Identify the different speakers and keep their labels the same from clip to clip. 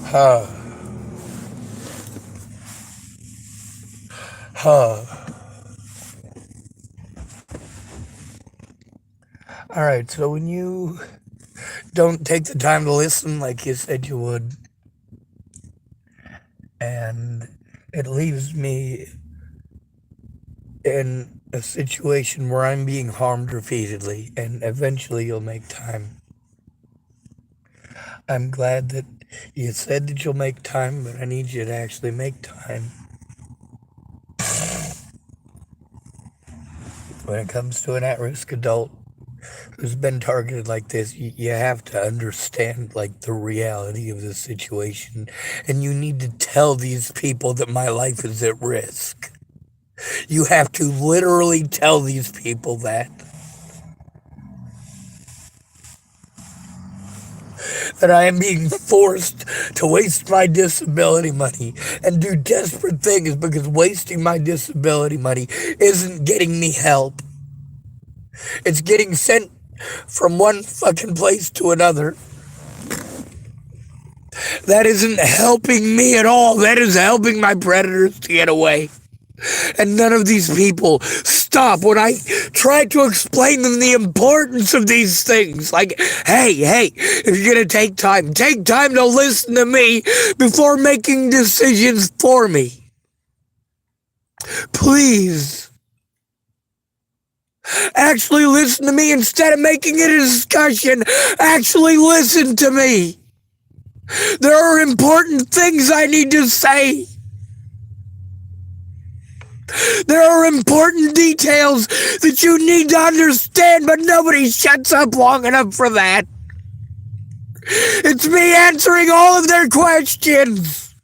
Speaker 1: Huh. Huh. Alright, so when you don't take the time to listen like you said you would, and it leaves me in a situation where I'm being harmed repeatedly, and eventually you'll make time. I'm glad that you said that you'll make time, but I need you to actually make time. When it comes to an at-risk adult who's been targeted like this, you have to understand like the reality of the situation, and you need to tell these people that my life is at risk. You have to literally tell these people that I am being forced to waste my disability money and do desperate things because wasting my disability money isn't getting me help. It's getting sent from one fucking place to another. That isn't helping me at all. That is helping my predators to get away. And none of these people stop when I try to explain them the importance of these things. Like, hey, if you're going to take time to listen to me before making decisions for me. Please. Actually listen to me instead of making it a discussion. Actually listen to me. There are important things I need to say. There are important details that you need to understand, but nobody shuts up long enough for that. It's me answering all of their questions.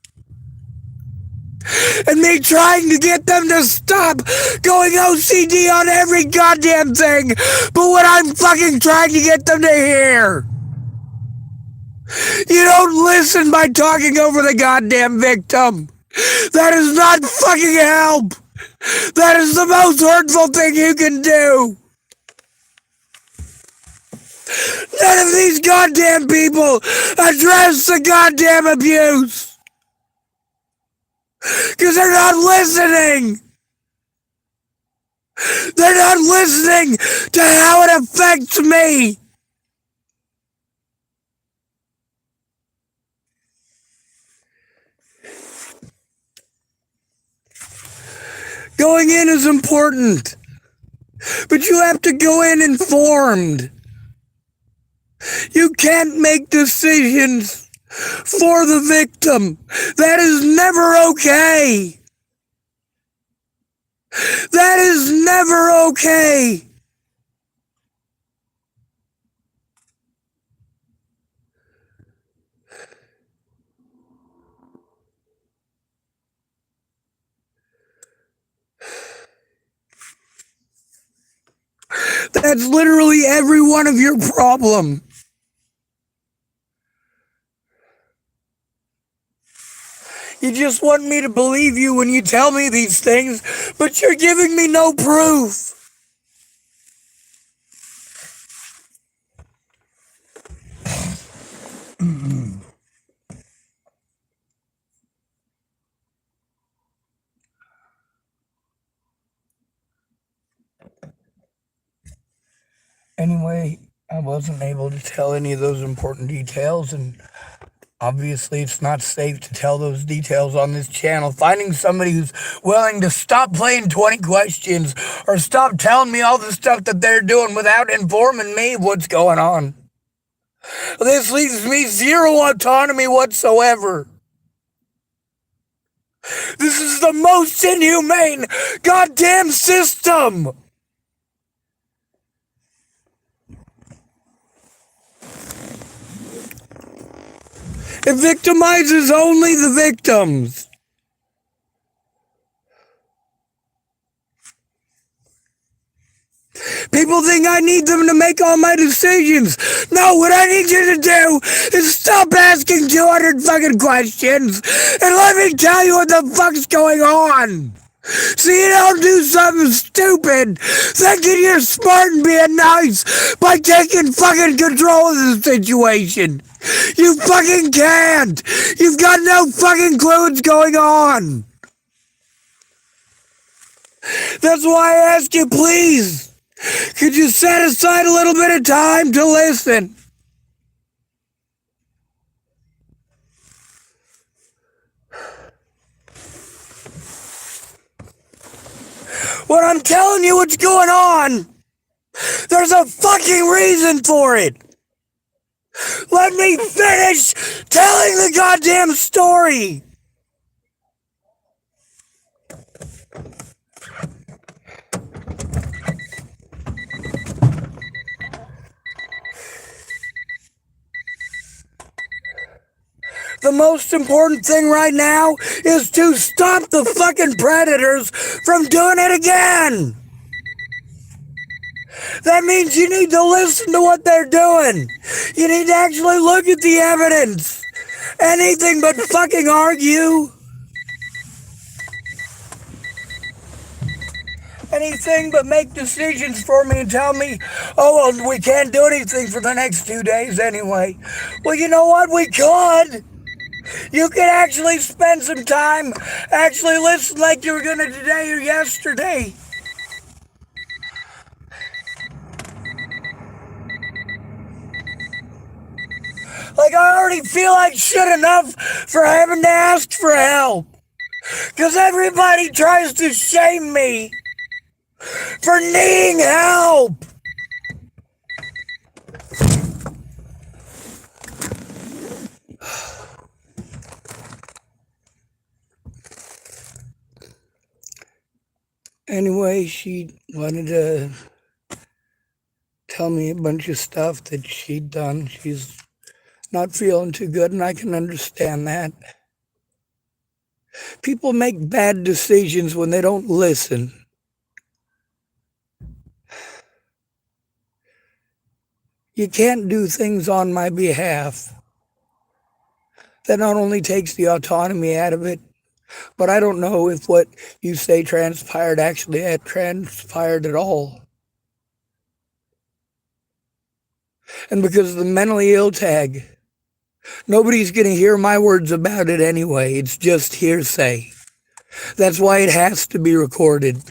Speaker 1: And me trying to get them to stop going OCD on every goddamn thing, but what I'm fucking trying to get them to hear. You don't listen by talking over the goddamn victim. That is not fucking help. That is the most hurtful thing you can do. None of these goddamn people address the goddamn abuse. Because they're not listening. They're not listening to how it affects me. Going in is important, but you have to go in informed. You can't make decisions for the victim. That is never okay. That is never okay. That's literally every one of your problem. You just want me to believe you when you tell me these things, but you're giving me no proof. Anyway, I wasn't able to tell any of those important details, and obviously it's not safe to tell those details on this channel. Finding somebody who's willing to stop playing 20 questions or stop telling me all the stuff that they're doing without informing me of what's going on. This leaves me zero autonomy whatsoever. This is the most inhumane goddamn system. It victimizes only the victims. People think I need them to make all my decisions. No, what I need you to do is stop asking 200 fucking questions and let me tell you what the fuck's going on. So you don't do something stupid thinking you're smart and being nice by taking fucking control of the situation. You fucking can't. You've got no fucking clue what's going on. That's why I ask you, please, could you set aside a little bit of time to listen? When I'm telling you what's going on, there's a fucking reason for it. Let me finish telling the goddamn story. The most important thing right now is to stop the fucking predators from doing it again. That means you need to listen to what they're doing. You need to actually look at the evidence. Anything but fucking argue. Anything but make decisions for me and tell me, oh, well, we can't do anything for the next 2 days anyway. Well, you know what? We could. You could actually spend some time, actually listen like you were going to today or yesterday. Like, I already feel like shit enough for having to ask for help. Because everybody tries to shame me for needing help. Anyway, she wanted to tell me a bunch of stuff that she'd done. She's not feeling too good, and I can understand that. People make bad decisions when they don't listen. You can't do things on my behalf. That not only takes the autonomy out of it, but I don't know if what you say transpired actually had transpired at all. And because of the mentally ill tag, nobody's going to hear my words about it anyway. It's just hearsay. That's why it has to be recorded.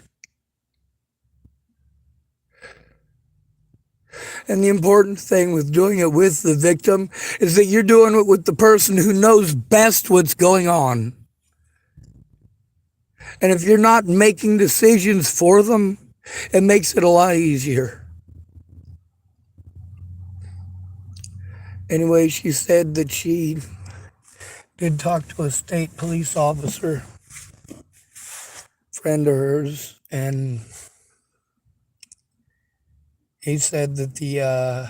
Speaker 1: And the important thing with doing it with the victim is that you're doing it with the person who knows best what's going on. And if you're not making decisions for them, it makes it a lot easier. Anyway, she said that she did talk to a state police officer, friend of hers, and he said that the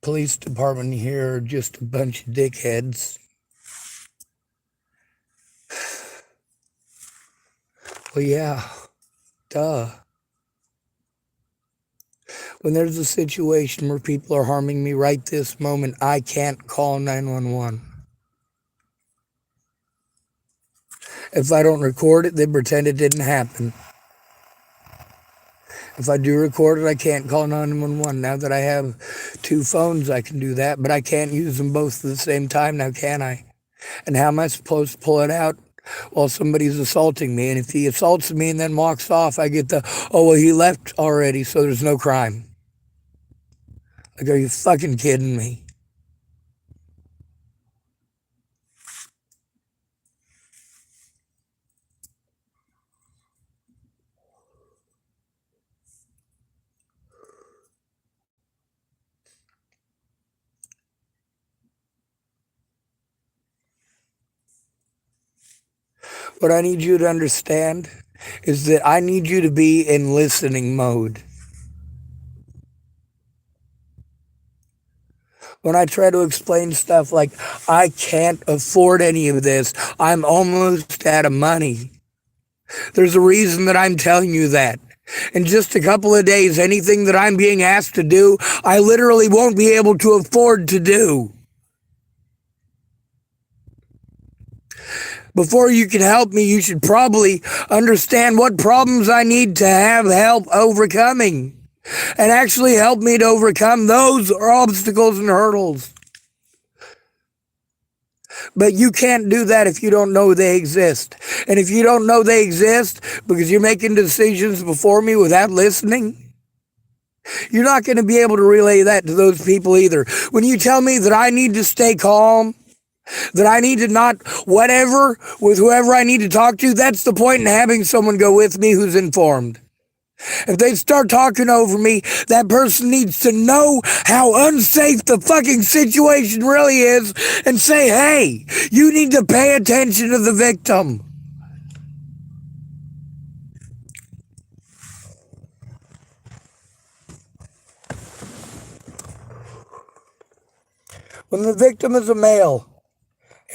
Speaker 1: police department here are just a bunch of dickheads. Well, yeah, duh. When there's a situation where people are harming me right this moment, I can't call 911. If I don't record it, they pretend it didn't happen. If I do record it, I can't call 911. Now that I have 2 phones, I can do that, but I can't use them both at the same time now, can I? And how am I supposed to pull it out? Well, somebody's assaulting me, and if he assaults me and then walks off, I get the, oh, well, he left already, so there's no crime. Like, are you fucking kidding me? What I need you to understand is that I need you to be in listening mode. When I try to explain stuff like, I can't afford any of this, I'm almost out of money, there's a reason that I'm telling you that. In just a couple of days, anything that I'm being asked to do, I literally won't be able to afford to do. Before you can help me, you should probably understand what problems I need to have help overcoming, and actually help me to overcome those obstacles and hurdles. But you can't do that if you don't know they exist. And if you don't know they exist because you're making decisions before me without listening, you're not going to be able to relay that to those people either. When you tell me that I need to stay calm, that I need to not whatever with whoever I need to talk to, that's the point in having someone go with me who's informed. If they start talking over me, that person needs to know how unsafe the fucking situation really is and say, hey, you need to pay attention to the victim. When the victim is a male,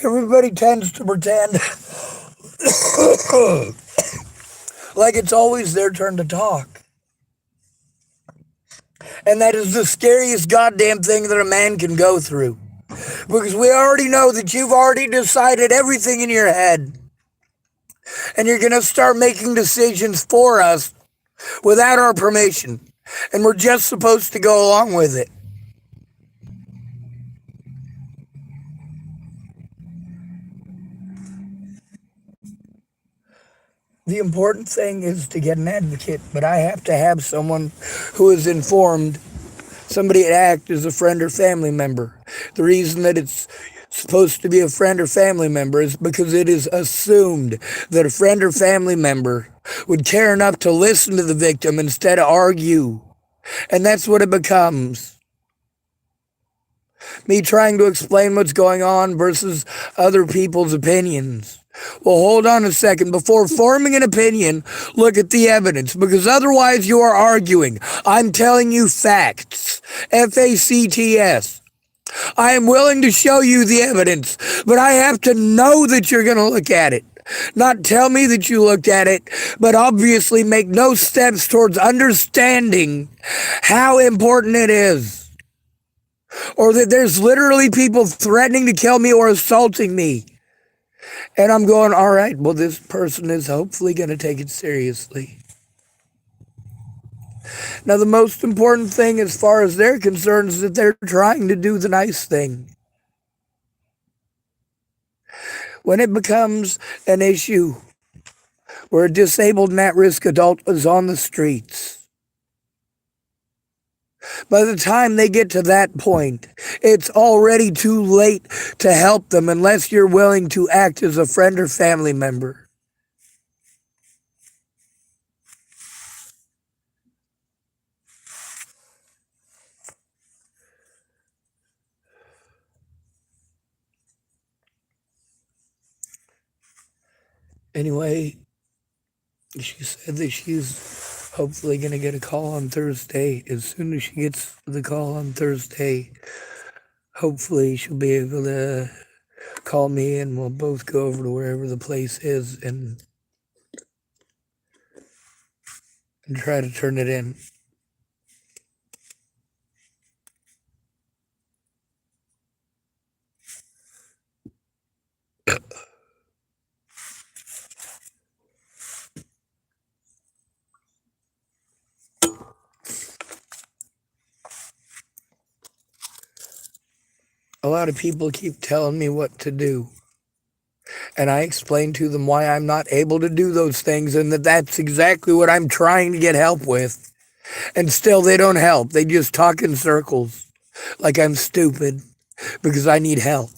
Speaker 1: everybody tends to pretend like it's always their turn to talk. And that is the scariest goddamn thing that a man can go through. Because we already know that you've already decided everything in your head. And you're going to start making decisions for us without our permission. And we're just supposed to go along with it. The important thing is to get an advocate, but I have to have someone who is informed, somebody to act as a friend or family member. The reason that it's supposed to be a friend or family member is because it is assumed that a friend or family member would care enough to listen to the victim instead of argue. And that's what it becomes. Me trying to explain what's going on versus other people's opinions. Well, hold on a second. Before forming an opinion, look at the evidence, because otherwise you are arguing. I'm telling you facts. F-A-C-T-S. I am willing to show you the evidence, but I have to know that you're going to look at it. Not tell me that you looked at it, but obviously make no steps towards understanding how important it is. Or that there's literally people threatening to kill me or assaulting me. And I'm going, all right, well, this person is hopefully going to take it seriously. Now, the most important thing as far as they're concerned is that they're trying to do the nice thing. When it becomes an issue where a disabled and at-risk adult is on the streets, by the time they get to that point, it's already too late to help them unless you're willing to act as a friend or family member. Anyway, she said that she's hopefully going to get a call on Thursday. As soon as she gets the call on Thursday, hopefully she'll be able to call me and we'll both go over to wherever the place is and try to turn it in. A lot of people keep telling me what to do. And I explain to them why I'm not able to do those things and that that's exactly what I'm trying to get help with. And still they don't help. They just talk in circles like I'm stupid because I need help.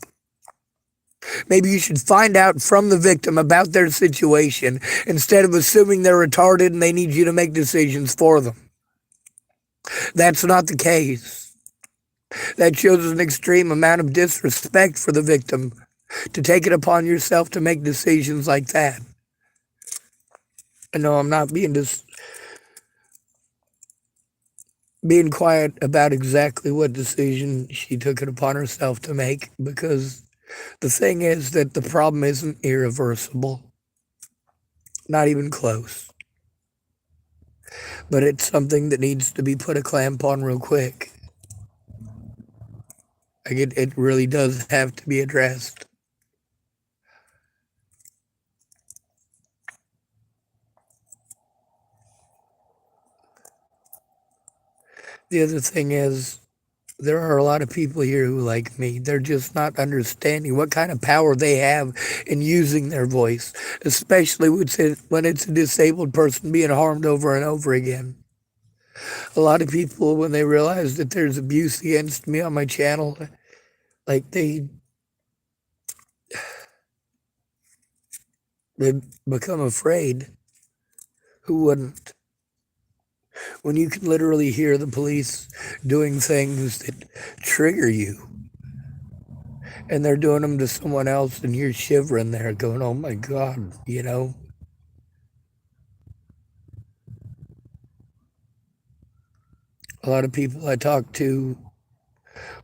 Speaker 1: Maybe you should find out from the victim about their situation instead of assuming they're retarded and they need you to make decisions for them. That's not the case. That shows an extreme amount of disrespect for the victim to take it upon yourself to make decisions like that. I know I'm not being quiet about exactly what decision she took it upon herself to make, because the thing is that the problem isn't irreversible. Not even close. But it's something that needs to be put a clamp on real quick. Like it really does have to be addressed. The other thing is, there are a lot of people here who like me. They're just not understanding what kind of power they have in using their voice, especially when it's a disabled person being harmed over and over again. A lot of people, when they realize that there's abuse against me on my channel, like they become afraid. Who wouldn't? When you can literally hear the police doing things that trigger you, and they're doing them to someone else, and you're shivering there going, oh my God, you know? A lot of people I talked to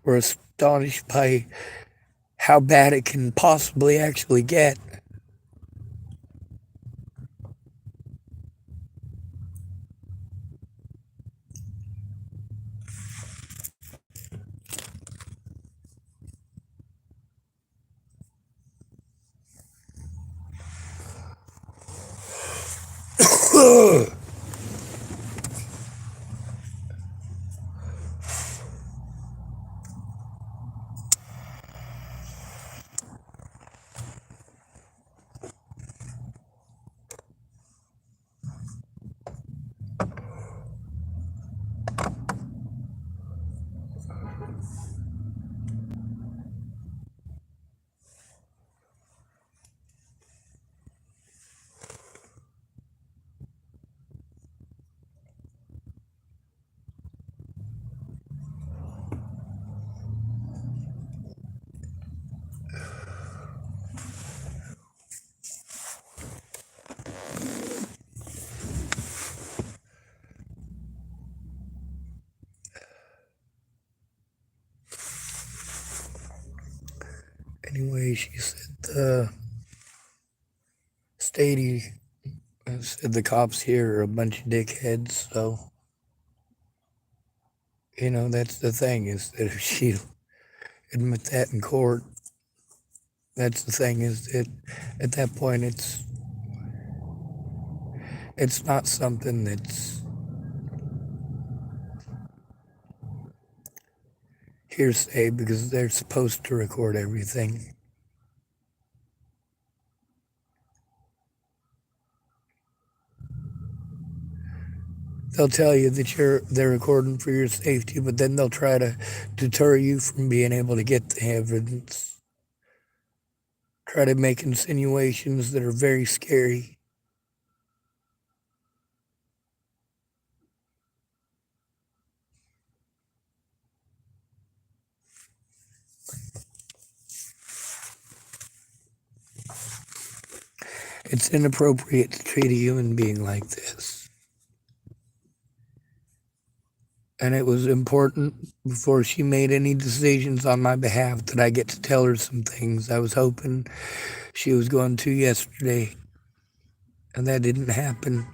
Speaker 1: were astonished by how bad it can possibly actually get. Anyway, she said Stady said the cops here are a bunch of dickheads, so that's the thing, is that if she admit that in court, that's the thing, is that at that point it's not something that's hearsay, because they're supposed to record everything. They'll tell you that they're recording for your safety, but then they'll try to deter you from being able to get the evidence. Try to make insinuations that are very scary. It's inappropriate to treat a human being like this. And it was important, before she made any decisions on my behalf, that I get to tell her some things. I was hoping she was going to yesterday, and that didn't happen.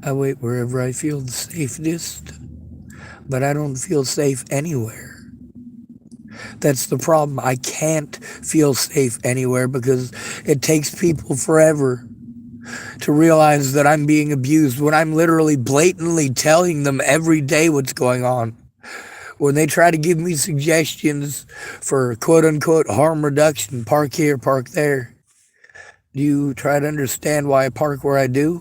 Speaker 1: I wait wherever I feel the safest, but I don't feel safe anywhere. That's the problem. I can't feel safe anywhere because it takes people forever to realize that I'm being abused when I'm literally blatantly telling them every day what's going on. When they try to give me suggestions for quote unquote harm reduction, park here, park there, do you try to understand why I park where I do?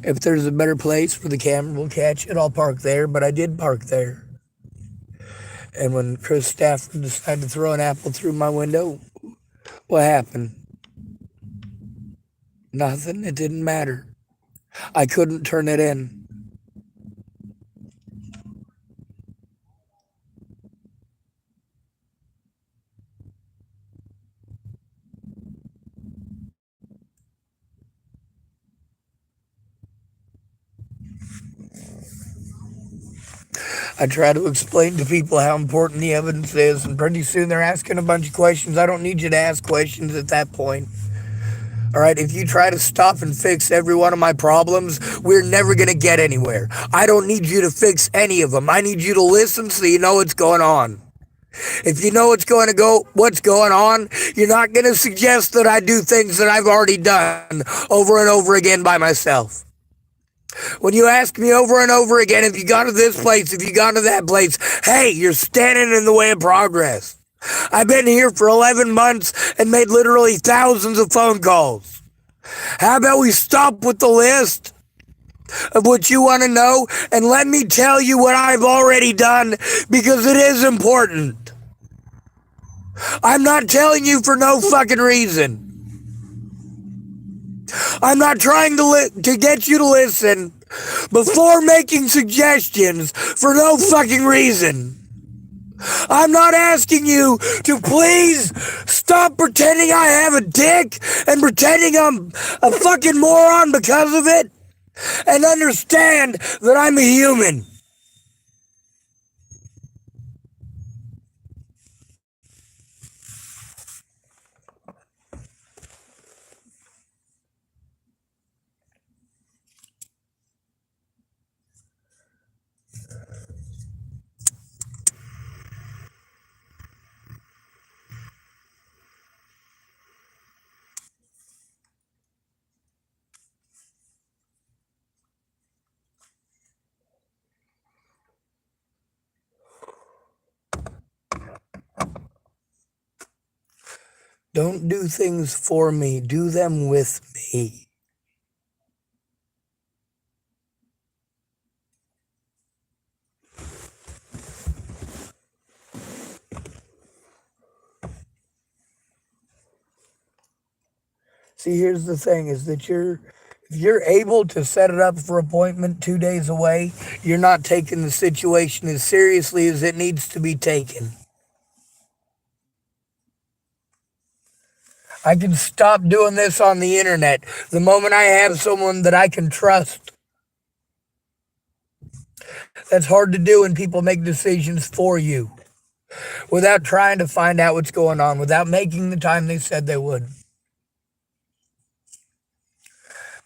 Speaker 1: If there's a better place where the camera will catch it, I'll park there, but I did park there. And when Chris Stafford decided to throw an apple through my window, what happened? Nothing. It didn't matter. I couldn't turn it in. I try to explain to people how important the evidence is, and pretty soon they're asking a bunch of questions. I don't need you to ask questions at that point. All right, if you try to stop and fix every one of my problems, we're never going to get anywhere. I don't need you to fix any of them. I need you to listen so you know what's going on. If you know what's going on, you're not going to suggest that I do things that I've already done over and over again by myself. When you ask me over and over again, if you gone to this place, if you gone to that place, hey, you're standing in the way of progress. I've been here for 11 months and made literally thousands of phone calls. How about we stop with the list of what you want to know and let me tell you what I've already done, because it is important. I'm not telling you for no fucking reason. I'm not trying to get you to listen before making suggestions for no fucking reason. I'm not asking you to please stop pretending I have a dick and pretending I'm a fucking moron because of it, and understand that I'm a human. Don't do things for me, do them with me. See, here's the thing, is that if you're able to set it up for appointment 2 days away, you're not taking the situation as seriously as it needs to be taken. I can stop doing this on the internet the moment I have someone that I can trust. That's hard to do when people make decisions for you without trying to find out what's going on, without making the time they said they would.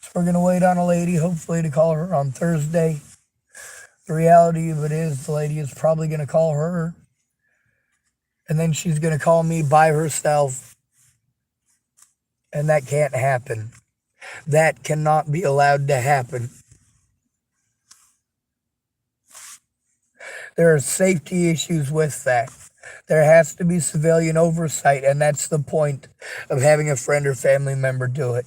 Speaker 1: So we're going to wait on a lady, hopefully to call her on Thursday. The reality of it is the lady is probably going to call her, and then she's going to call me by herself. And that can't happen. That cannot be allowed to happen. There are safety issues with that. There has to be civilian oversight, and that's the point of having a friend or family member do it.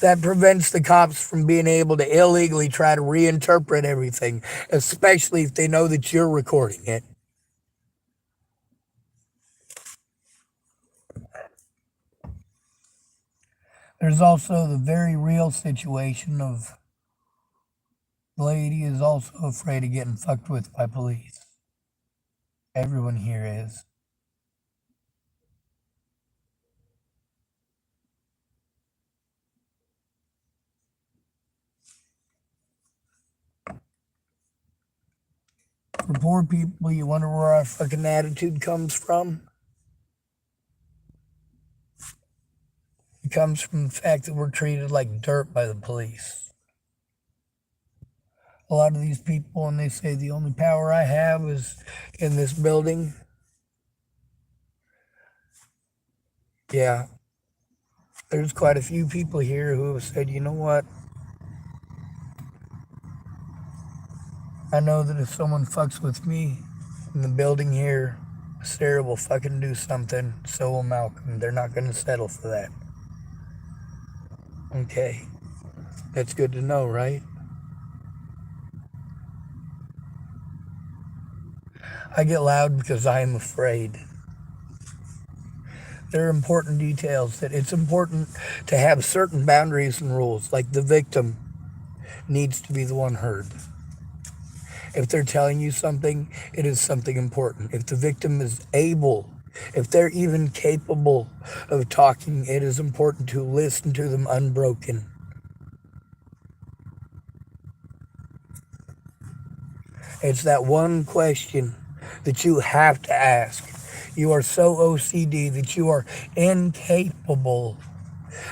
Speaker 1: That prevents the cops from being able to illegally try to reinterpret everything, especially if they know that you're recording it. There's also the very real situation of the lady is also afraid of getting fucked with by police. Everyone here is. For poor people, you wonder where our fucking attitude comes from? It comes from the fact that we're treated like dirt by the police. A lot of these people, when they say the only power I have is in this building, yeah, there's quite a few people here who have said, you know what? I know that if someone fucks with me in the building here, Sarah will fucking do something, so will Malcolm. They're not going to settle for that. Okay, that's good to know, right? I get loud because I am afraid. There are important details that it's important to have certain boundaries and rules, like the victim needs to be the one heard. If they're telling you something, it is something important. If the victim is able, if they're even capable of talking, it is important to listen to them unbroken. It's that one question that you have to ask. You are so OCD that you are incapable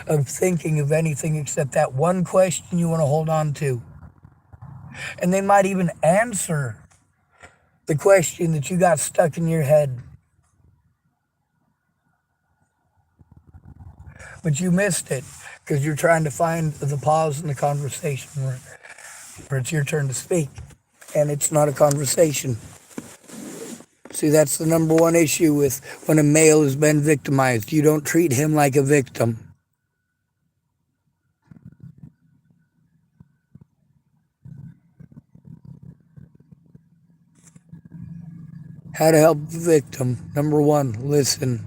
Speaker 1: of thinking of anything except that one question you want to hold on to. And they might even answer the question that you got stuck in your head, but you missed it because you're trying to find the pause in the conversation where it's your turn to speak, and it's not a conversation. See, that's the number one issue with when a male has been victimized. You don't treat him like a victim. How to help the victim. Number one, listen.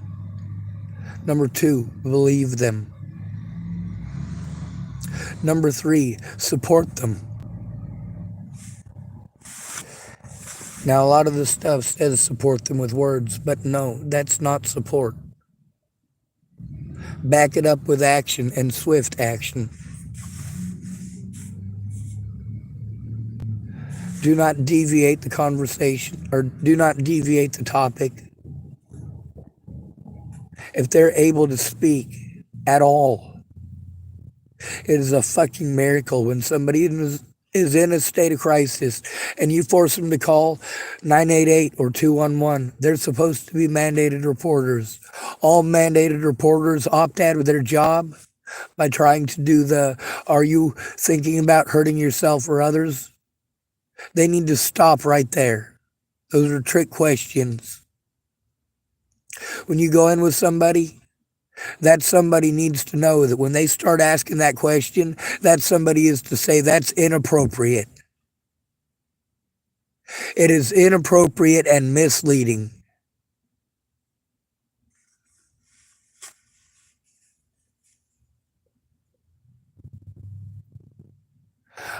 Speaker 1: Number two, believe them. Number three, support them. Now, a lot of the stuff says support them with words, but no, that's not support. Back it up with action and swift action. Do not deviate the conversation or do not deviate the topic. If they're able to speak at all, it is a fucking miracle when somebody is in a state of crisis and you force them to call 988 or 211. They're supposed to be mandated reporters. All mandated reporters opt out of their job by trying to do are you thinking about hurting yourself or others? They need to stop right there. Those are trick questions. When you go in with somebody, that somebody needs to know that when they start asking that question, that somebody is to say that's inappropriate. It is inappropriate and misleading.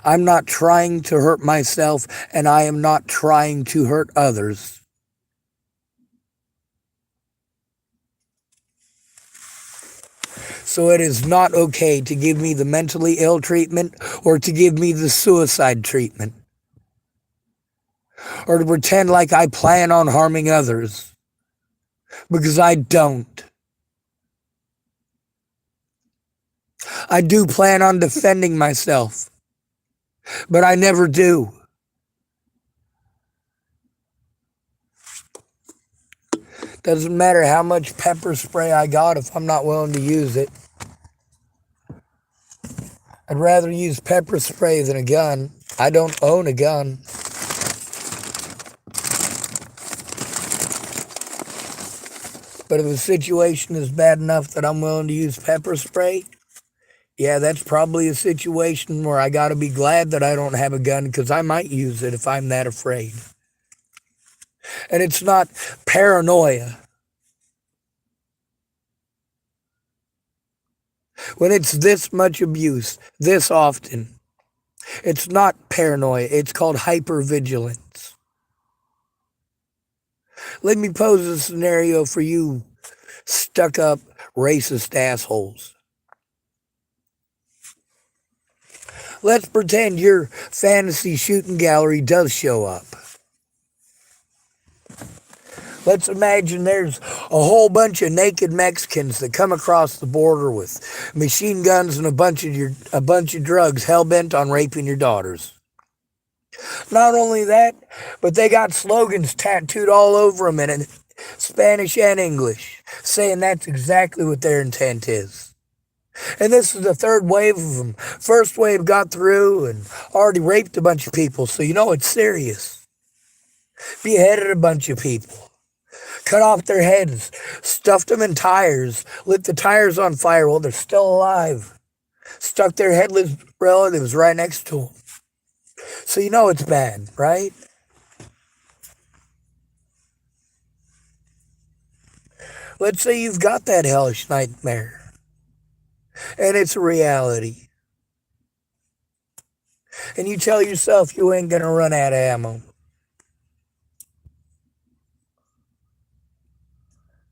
Speaker 1: I'm not trying to hurt myself, and I am not trying to hurt others. So it is not okay to give me the mentally ill treatment or to give me the suicide treatment or to pretend like I plan on harming others, because I don't. I do plan on defending myself, but I never do. Doesn't matter how much pepper spray I got if I'm not willing to use it. I'd rather use pepper spray than a gun. I don't own a gun. But if the situation is bad enough that I'm willing to use pepper spray, yeah, that's probably a situation where I got to be glad that I don't have a gun, because I might use it if I'm that afraid. And it's not paranoia. When it's this much abuse, this often, it's not paranoia. It's called hypervigilance. Let me pose a scenario for you stuck-up racist assholes. Let's pretend your fantasy shooting gallery does show up. Let's imagine there's a whole bunch of naked Mexicans that come across the border with machine guns and a bunch of drugs, hell-bent on raping your daughters. Not only that, but they got slogans tattooed all over them in Spanish and English, saying that's exactly what their intent is. And this is the third wave of them. First wave got through and already raped a bunch of people, so you know it's serious. Beheaded a bunch of people. Cut off their heads, stuffed them in tires, lit the tires on fire while they're still alive, stuck their headless relatives right next to them. So you know it's bad, right? Let's say you've got that hellish nightmare, and it's a reality. And you tell yourself you ain't gonna run out of ammo.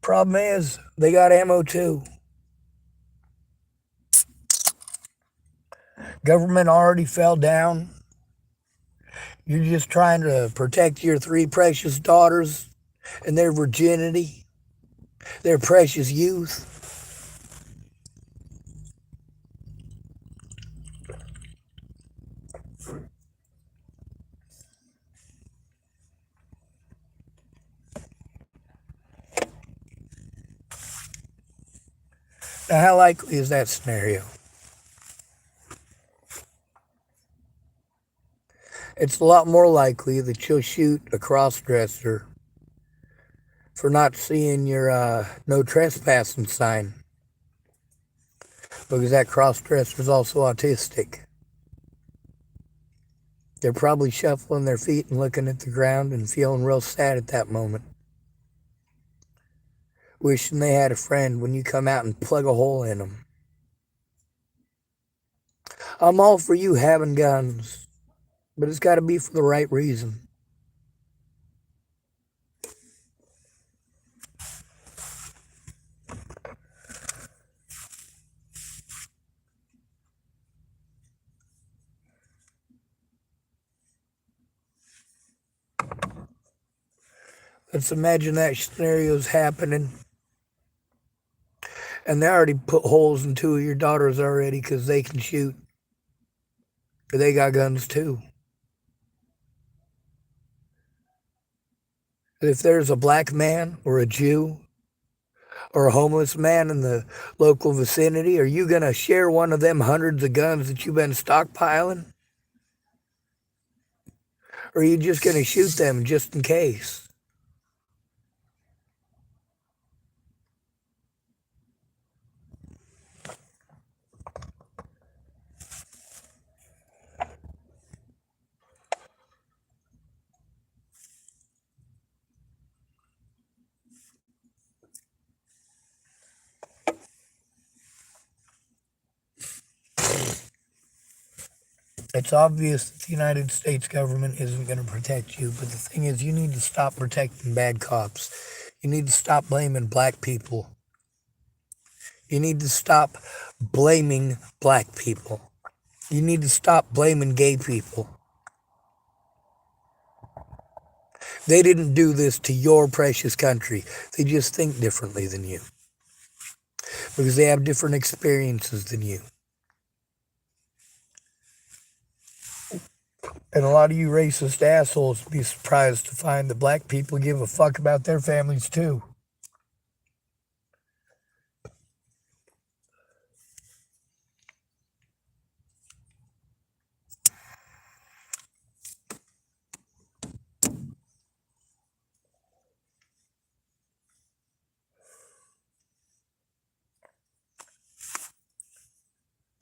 Speaker 1: Problem is, they got ammo too. Government already fell down. You're just trying to protect your three precious daughters and their virginity, their precious youth. Now, how likely is that scenario? It's a lot more likely that you'll shoot a cross-dresser for not seeing your no trespassing sign, because that cross-dresser is also autistic. They're probably shuffling their feet and looking at the ground and feeling real sad at that moment, wishing they had a friend when you come out and plug a hole in them. I'm all for you having guns, but it's got to be for the right reason. Let's imagine that scenario's happening, and they already put holes in two of your daughters already because they can shoot. They got guns too. If there's a black man or a Jew or a homeless man in the local vicinity, are you going to share one of them hundreds of guns that you've been stockpiling? Or are you just going to shoot them just in case? It's obvious that the United States government isn't going to protect you, but the thing is, you need to stop protecting bad cops. You need to stop blaming black people. You need to stop blaming black people. You need to stop blaming gay people. They didn't do this to your precious country. They just think differently than you because they have different experiences than you. And a lot of you racist assholes would be surprised to find that black people give a fuck about their families too.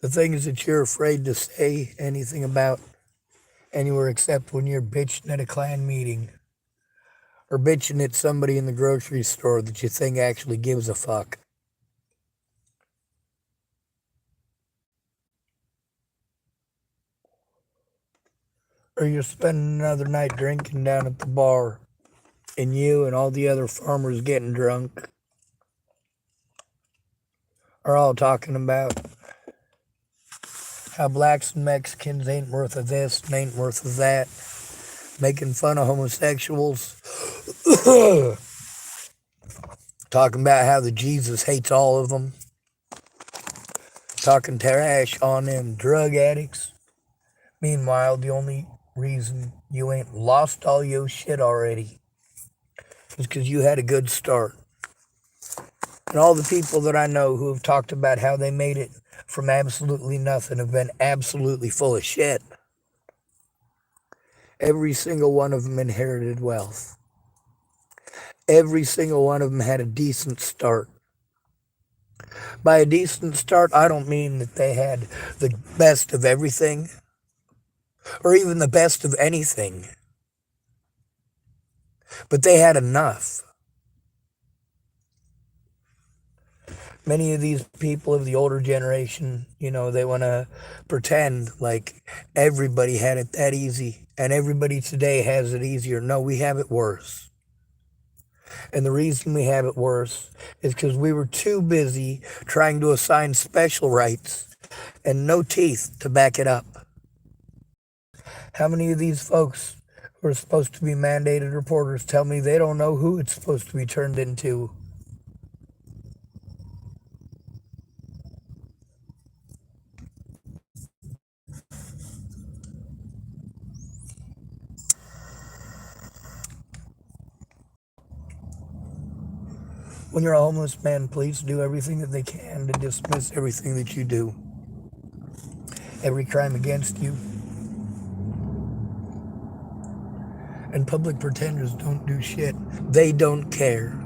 Speaker 1: The thing is that you're afraid to say anything about anywhere except when you're bitching at a Klan meeting or bitching at somebody in the grocery store that you think actually gives a fuck. Or you're spending another night drinking down at the bar and you and all the other farmers getting drunk are all talking about how blacks and Mexicans ain't worth of this and ain't worth of that, making fun of homosexuals, talking about how the Jesus hates all of them, talking trash on them drug addicts. Meanwhile, the only reason you ain't lost all your shit already is because you had a good start. And all the people that I know who have talked about how they made it from absolutely nothing have been absolutely full of shit. Every single one of them inherited wealth. Every single one of them had a decent start. By a decent start, I don't mean that they had the best of everything or even the best of anything, but they had enough. Many of these people of the older generation, they want to pretend like everybody had it that easy and everybody today has it easier. No, we have it worse. And the reason we have it worse is because we were too busy trying to assign special rights and no teeth to back it up. How many of these folks who are supposed to be mandated reporters tell me they don't know who it's supposed to be turned into? When you're a homeless man, police do everything that they can to dismiss everything that you do. Every crime against you. And public pretenders don't do shit. They don't care.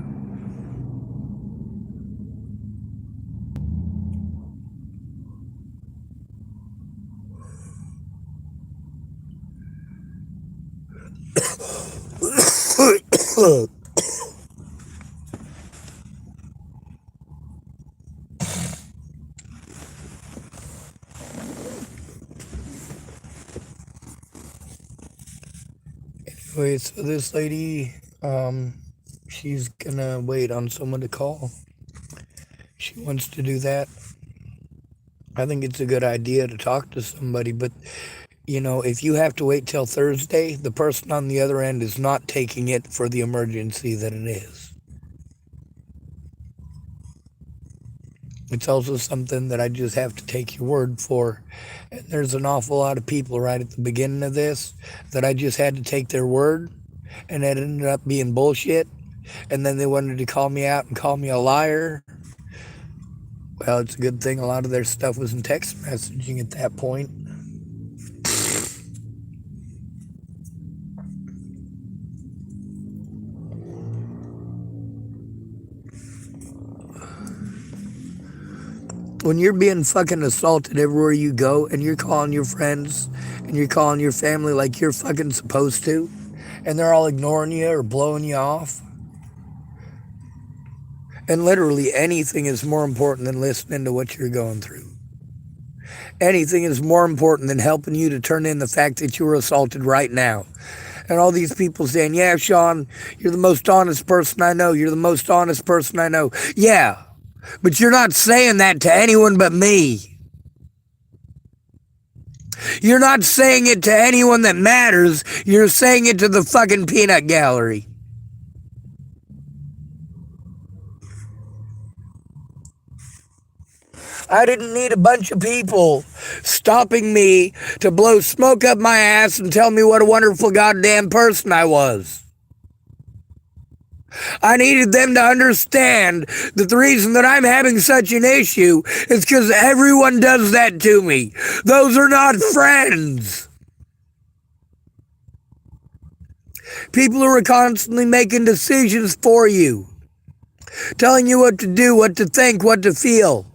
Speaker 1: Anyway, so this lady, she's gonna wait on someone to call. She wants to do that. I think it's a good idea to talk to somebody, but if you have to wait till Thursday, the person on the other end is not taking it for the emergency that it is. It's also something that I just have to take your word for. And there's an awful lot of people right at the beginning of this that I just had to take their word, and it ended up being bullshit. And then they wanted to call me out and call me a liar. Well, it's a good thing a lot of their stuff was in text messaging at that point. When you're being fucking assaulted everywhere you go, and you're calling your friends and you're calling your family like you're fucking supposed to, and they're all ignoring you or blowing you off, and literally anything is more important than listening to what you're going through. Anything is more important than helping you to turn in the fact that you were assaulted right now. And all these people saying, yeah, Sean, you're the most honest person I know. You're the most honest person I know. Yeah, but you're not saying that to anyone but me. You're not saying it to anyone that matters. You're saying it to the fucking peanut gallery. I didn't need a bunch of people stopping me to blow smoke up my ass and tell me what a wonderful goddamn person I was. I needed them to understand that the reason that I'm having such an issue is because everyone does that to me. Those are not friends. People who are constantly making decisions for you, telling you what to do, what to think, what to feel.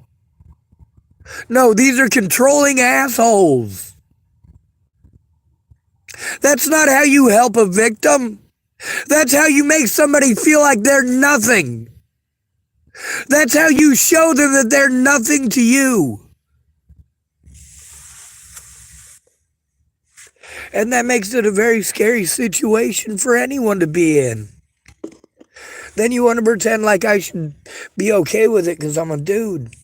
Speaker 1: No, these are controlling assholes. That's not how you help a victim. That's how you make somebody feel like they're nothing. That's how you show them that they're nothing to you. And that makes it a very scary situation for anyone to be in. Then you want to pretend like I should be okay with it because I'm a dude.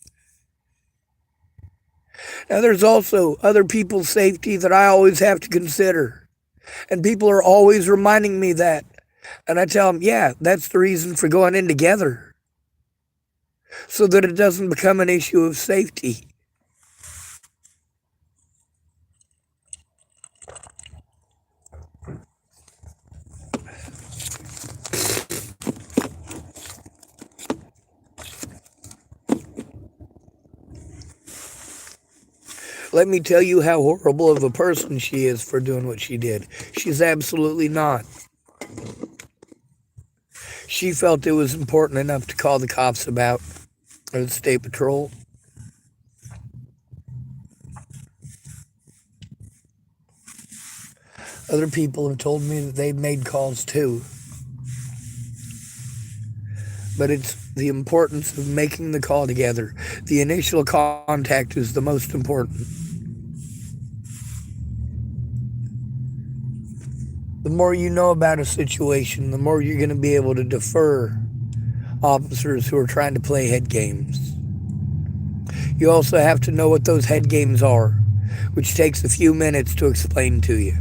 Speaker 1: Now, there's also other people's safety that I always have to consider. And people are always reminding me that. And I tell them, yeah, that's the reason for going in together. So that it doesn't become an issue of safety. Let me tell you how horrible of a person she is for doing what she did. She's absolutely not. She felt it was important enough to call the cops about, or the state patrol. Other people have told me that they've made calls too. But it's the importance of making the call together. The initial contact is the most important. The more you know about a situation, the more you're going to be able to defer officers who are trying to play head games. You also have to know what those head games are, which takes a few minutes to explain to you.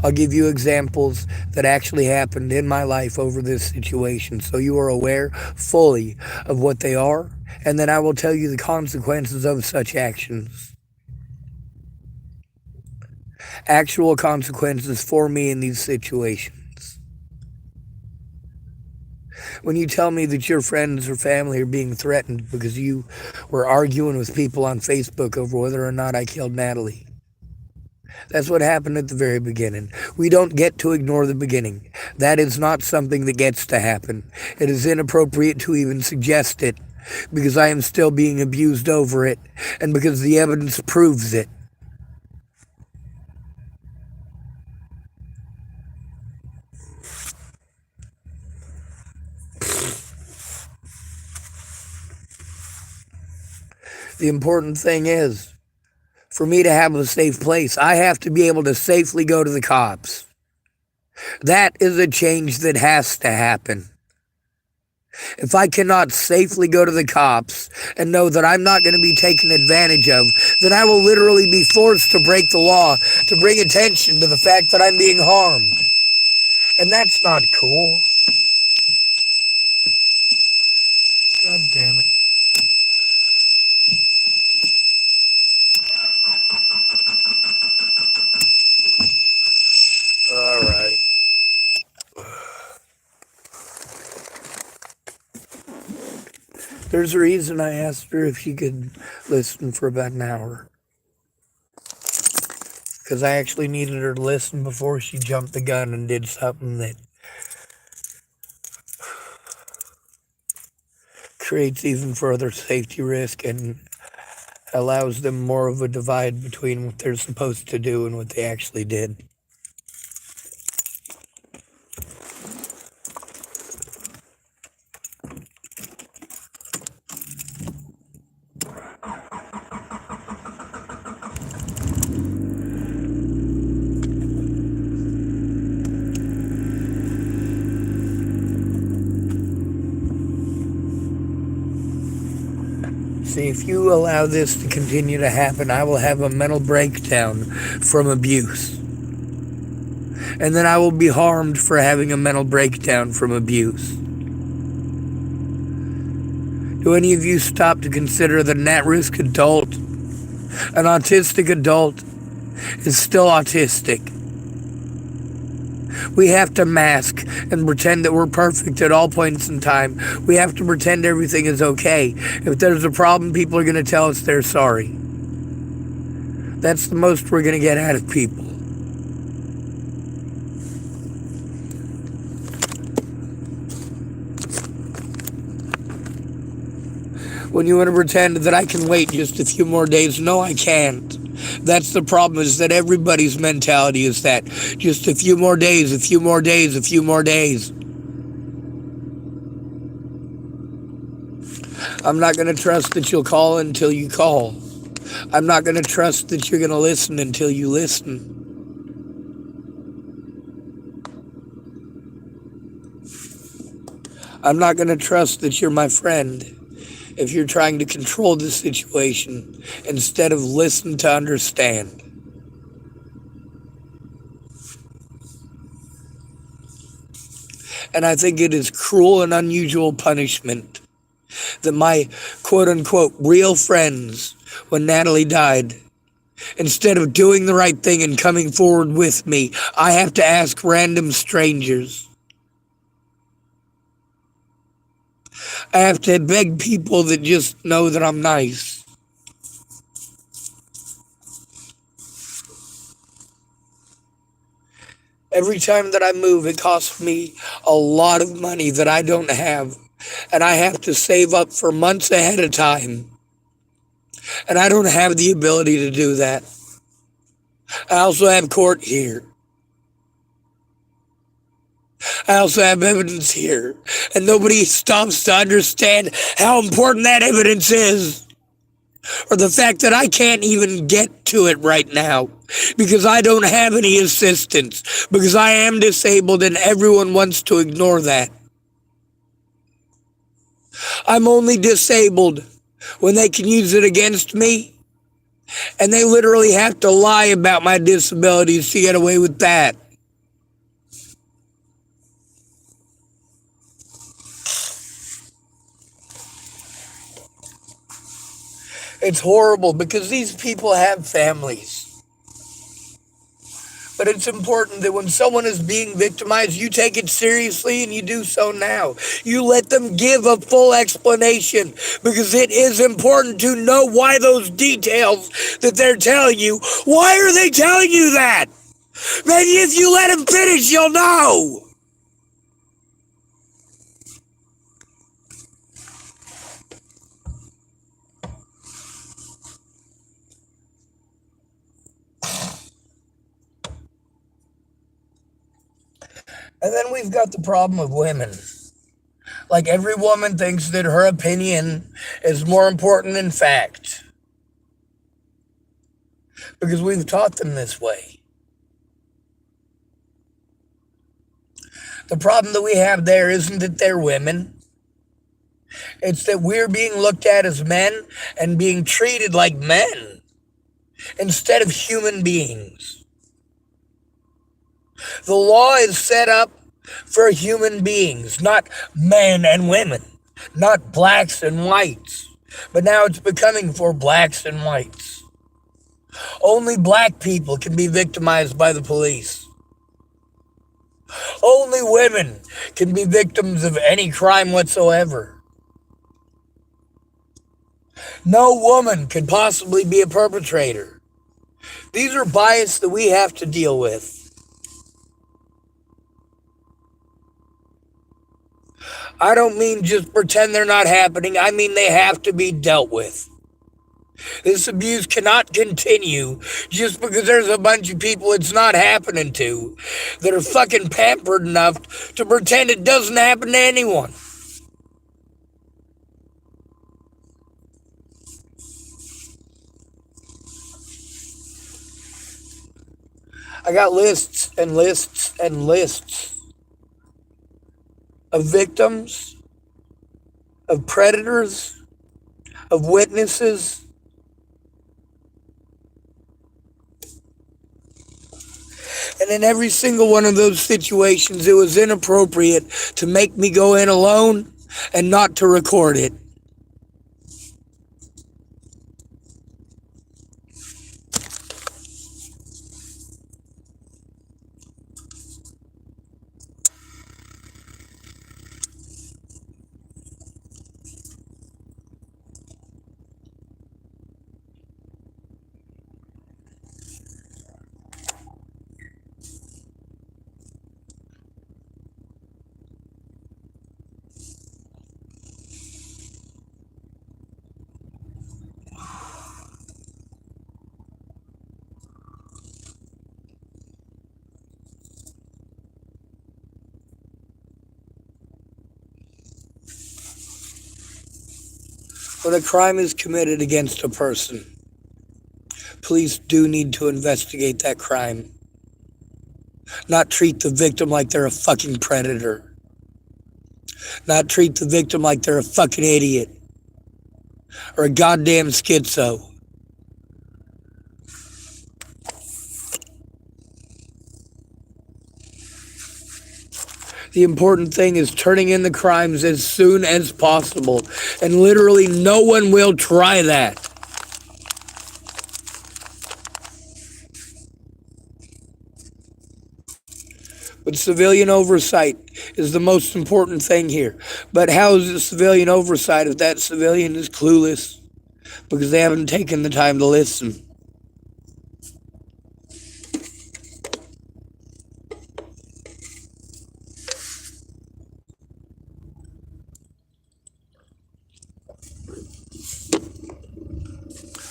Speaker 1: I'll give you examples that actually happened in my life over this situation so you are aware fully of what they are, and then I will tell you the consequences of such actions. Actual consequences for me in these situations. When you tell me that your friends or family are being threatened because you were arguing with people on Facebook over whether or not I killed Natalie. That's what happened at the very beginning. We don't get to ignore the beginning. That is not something that gets to happen. It is inappropriate to even suggest it because I am still being abused over it and because the evidence proves it. The important thing is, for me to have a safe place, I have to be able to safely go to the cops. That is a change that has to happen. If I cannot safely go to the cops and know that I'm not going to be taken advantage of, then I will literally be forced to break the law to bring attention to the fact that I'm being harmed. And that's not cool. God damn it. All right. There's a reason I asked her if she could listen for about an hour. Because I actually needed her to listen before she jumped the gun and did something that creates even further safety risk and allows them more of a divide between what they're supposed to do and what they actually did. See, if you allow this to continue to happen, I will have a mental breakdown from abuse. And then I will be harmed for having a mental breakdown from abuse. Do any of you stop to consider that an at-risk adult, an autistic adult, is still autistic? We have to mask and pretend that we're perfect at all points in time. We have to pretend everything is okay. If there's a problem, people are going to tell us they're sorry. That's the most we're going to get out of people. When you want to pretend that I can wait just a few more days, no, I can't. That's the problem, is that everybody's mentality is that. Just a few more days, a few more days, a few more days. I'm not going to trust that you'll call until you call. I'm not going to trust that you're going to listen until you listen. I'm not going to trust that you're my friend if you're trying to control the situation instead of listen to understand. And I think it is cruel and unusual punishment that my quote-unquote real friends, when Natalie died, instead of doing the right thing and coming forward with me, I have to ask random strangers. I have to beg people that just know that I'm nice. Every time that I move, it costs me a lot of money that I don't have. And I have to save up for months ahead of time. And I don't have the ability to do that. I also have court here. I also have evidence here. And nobody stops to understand how important that evidence is. Or the fact that I can't even get to it right now because I don't have any assistance, because I am disabled and everyone wants to ignore that. I'm only disabled when they can use it against me, and they literally have to lie about my disabilities to get away with that. It's horrible because these people have families. But But it's important that when someone is being victimized, you take it seriously and you do so now. You let them give a full explanation, because it is important to know why those details that they're telling you, why are they telling you that? Maybe if you let them finish, you'll know. And then we've got the problem of women. Like, every woman thinks that her opinion is more important than fact, because we've taught them this way. The problem that we have there isn't that they're women. It's that we're being looked at as men and being treated like men instead of human beings. The law is set up for human beings, not men and women, not blacks and whites. But now it's becoming for blacks and whites. Only black people can be victimized by the police. Only women can be victims of any crime whatsoever. No woman could possibly be a perpetrator. These are bias that we have to deal with. I don't mean just pretend they're not happening. I mean they have to be dealt with. This abuse cannot continue just because there's a bunch of people it's not happening to that are fucking pampered enough to pretend it doesn't happen to anyone. I got lists and lists and lists of victims, of predators, of witnesses. And in every single one of those situations, it was inappropriate to make me go in alone and not to record it. When a crime is committed against a person, police do need to investigate that crime. Not treat the victim like they're a fucking predator. Not treat the victim like they're a fucking idiot or a goddamn schizo. The important thing is turning in the crimes as soon as possible, and literally no one will try that. But civilian oversight is the most important thing here. But how is it civilian oversight if that civilian is clueless because they haven't taken the time to listen?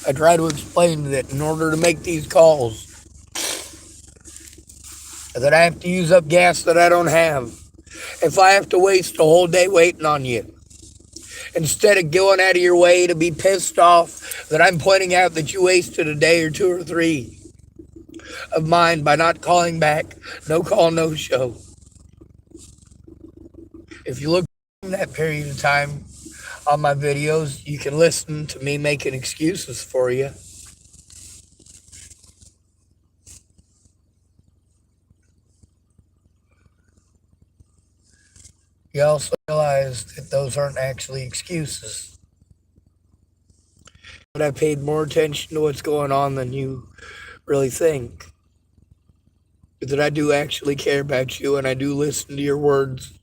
Speaker 1: I try to explain that in order to make these calls, that I have to use up gas that I don't have. If I have to waste a whole day waiting on you, instead of going out of your way to be pissed off that I'm pointing out that you wasted a day or two or three of mine by not calling back, no call, no show. If you look at that period of time on my videos, you can listen to me making excuses for you. You also realize that those aren't actually excuses. But I paid more attention to what's going on than you really think. that I do actually care about you and I do listen to your words.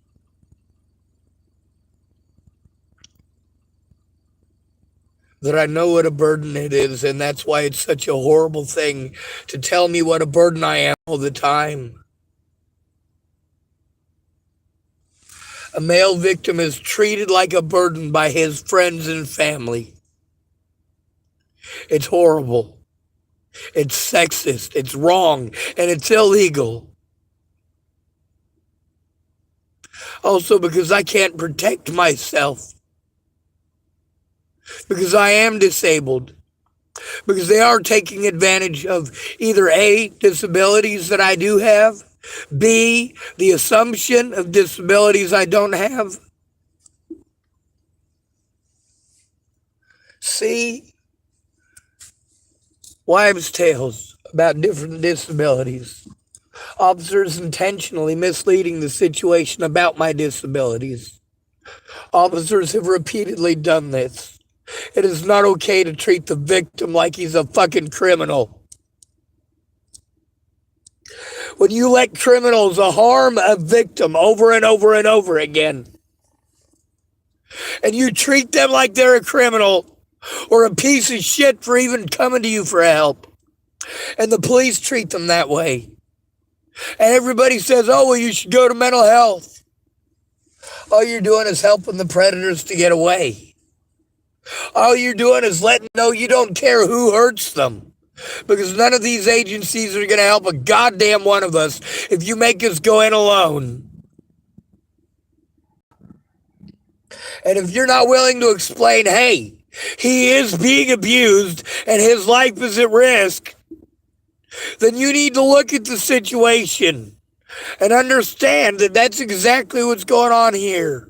Speaker 1: That I know what a burden it is, and that's why it's such a horrible thing to tell me what a burden I am all the time. A male victim is treated like a burden by his friends and family. It's horrible. It's sexist. It's wrong. And it's illegal. Also, because I can't protect myself. Because I am disabled. Because they are taking advantage of either A, disabilities that I do have, B, the assumption of disabilities I don't have, C, wives' tales about different disabilities. Officers intentionally misleading the situation about my disabilities. Officers have repeatedly done this. It is not okay to treat the victim like he's a fucking criminal. When you let criminals harm a victim over and over and over again, and you treat them like they're a criminal or a piece of shit for even coming to you for help, and the police treat them that way, and everybody says, oh, well, you should go to mental health. All you're doing is helping the predators to get away. All you're doing is letting them know you don't care who hurts them. Because none of these agencies are going to help a goddamn one of us if you make us go in alone. And if you're not willing to explain, hey, he is being abused and his life is at risk, then you need to look at the situation and understand that that's exactly what's going on here.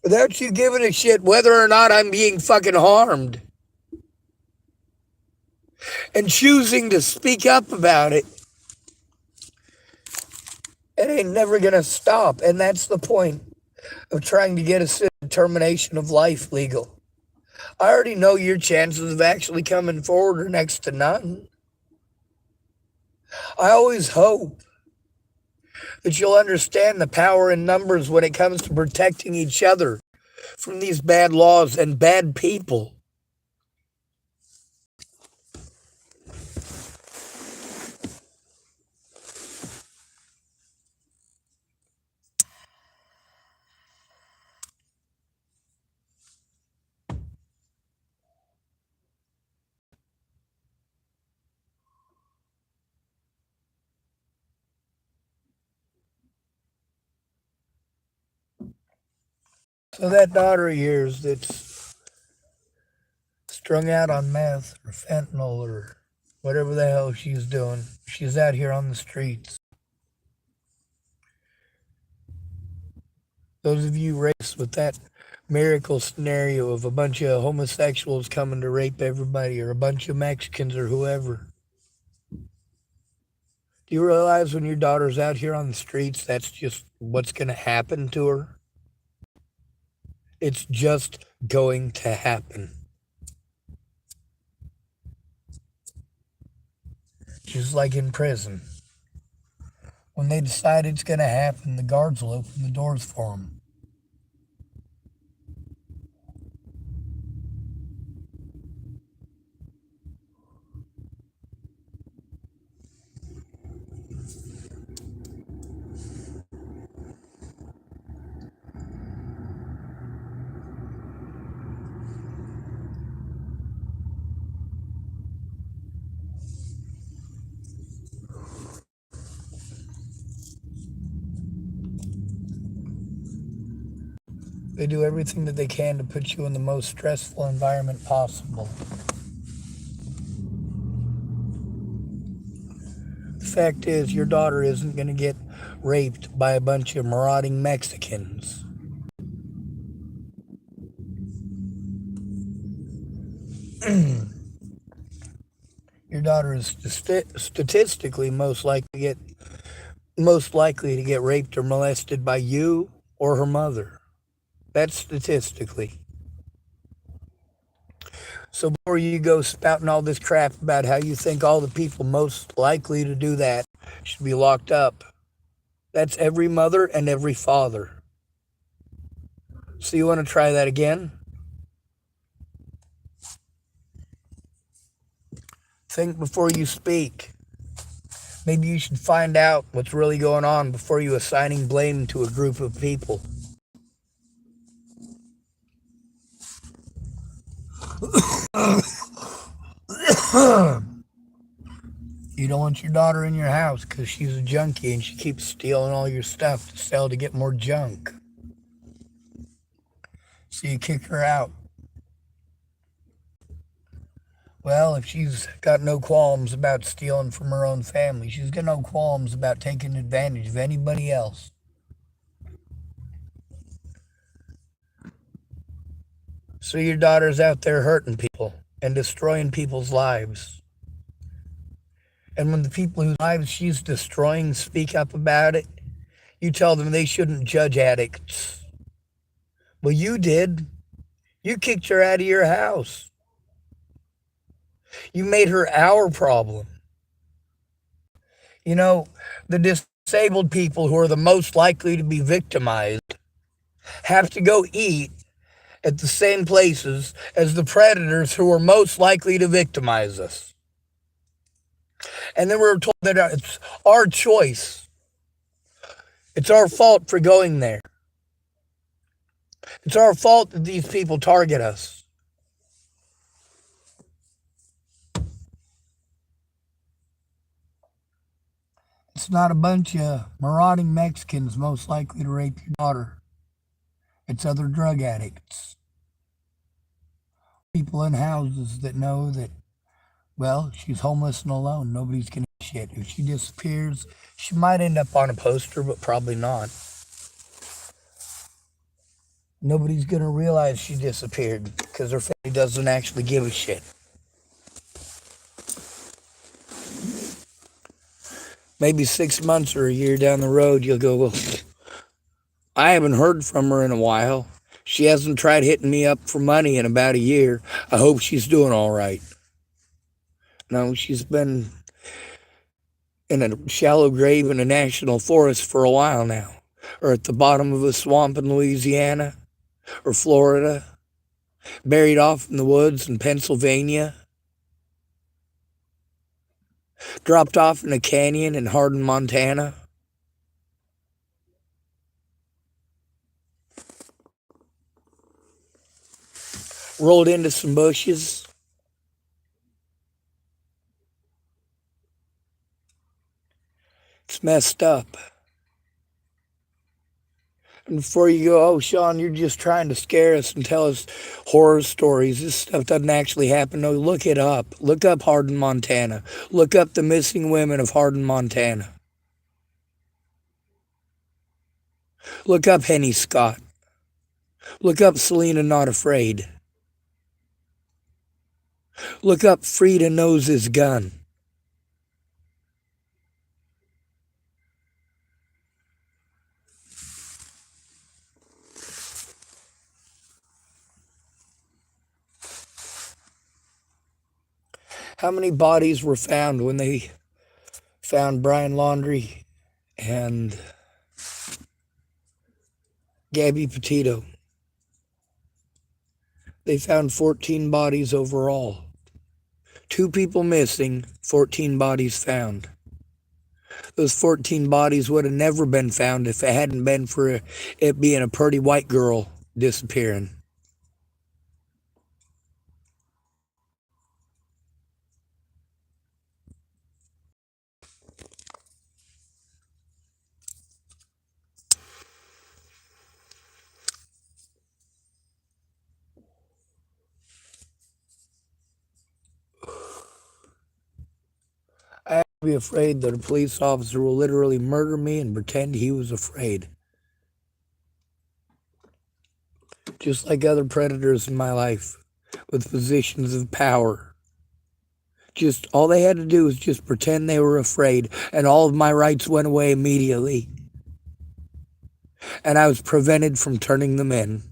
Speaker 1: Without you giving a shit whether or not I'm being fucking harmed. And choosing to speak up about it. It ain't never gonna stop. And that's the point of trying to get a termination of life legal. I already know your chances of actually coming forward are next to none. I always hope that you'll understand the power in numbers when it comes to protecting each other from these bad laws and bad people. So that daughter of yours that's strung out on meth or fentanyl or whatever the hell she's doing, she's out here on the streets. Those of you raised with that miracle scenario of a bunch of homosexuals coming to rape everybody or a bunch of Mexicans or whoever. Do you realize when your daughter's out here on the streets, that's just what's going to happen to her? It's just going to happen. Just like in prison. When they decide it's going to happen, the guards will open the doors for them. They do everything that they can to put you in the most stressful environment possible. The fact is, your daughter isn't going to get raped by a bunch of marauding Mexicans. Your daughter is statistically most likely to get raped or molested by you or her mother. That's statistically. So before you go spouting all this crap about how you think all the people most likely to do that should be locked up, that's every mother and every father. So you want to try that again? Think before you speak. Maybe you should find out what's really going on before you assigning blame to a group of people. You don't want your daughter in your house because she's a junkie and she keeps stealing all your stuff to sell to get more junk. So you kick her out. Well, if she's got no qualms about stealing from her own family, she's got no qualms about taking advantage of anybody else. So your daughter's out there hurting people and destroying people's lives. And when the people whose lives she's destroying speak up about it, you tell them they shouldn't judge addicts. Well, you did. You kicked her out of your house. You made her our problem. You know, the disabled people who are the most likely to be victimized have to go eat at the same places as the predators who are most likely to victimize us. And then we're told that it's our choice. It's our fault for going there. It's our fault that these people target us. It's not a bunch of marauding Mexicans most likely to rape your daughter. It's other drug addicts. People in houses that know that, well, she's homeless and alone. Nobody's going to shit. If she disappears, she might end up on a poster, but probably not. Nobody's going to realize she disappeared because her family doesn't actually give a shit. Maybe 6 months or a year down the road, you'll go, well, I haven't heard from her in a while. She hasn't tried hitting me up for money in about a year. I hope she's doing all right. No, she's been in a shallow grave in a national forest for a while now, or at the bottom of a swamp in Louisiana or Florida, buried off in the woods in Pennsylvania, dropped off in a canyon in Hardin, Montana. Rolled into some bushes. It's messed up. And before you go, oh, Sean, you're just trying to scare us and tell us horror stories. This stuff doesn't actually happen. No, look it up. Look up Hardin, Montana. Look up the missing women of Hardin, Montana. Look up Henny Scott. Look up Selena Not Afraid. Look up Frida Knows His Gun. How many bodies were found when they found Brian Laundrie and Gabby Petito? They found 14 bodies overall. 2 people missing, 14 bodies found. Those 14 bodies would have never been found if it hadn't been for it being a pretty white girl disappearing. I have to be afraid that a police officer will literally murder me and pretend he was afraid. Just like other predators in my life with positions of power. Just all they had to do was just pretend they were afraid, and all of my rights went away immediately. And I was prevented from turning them in.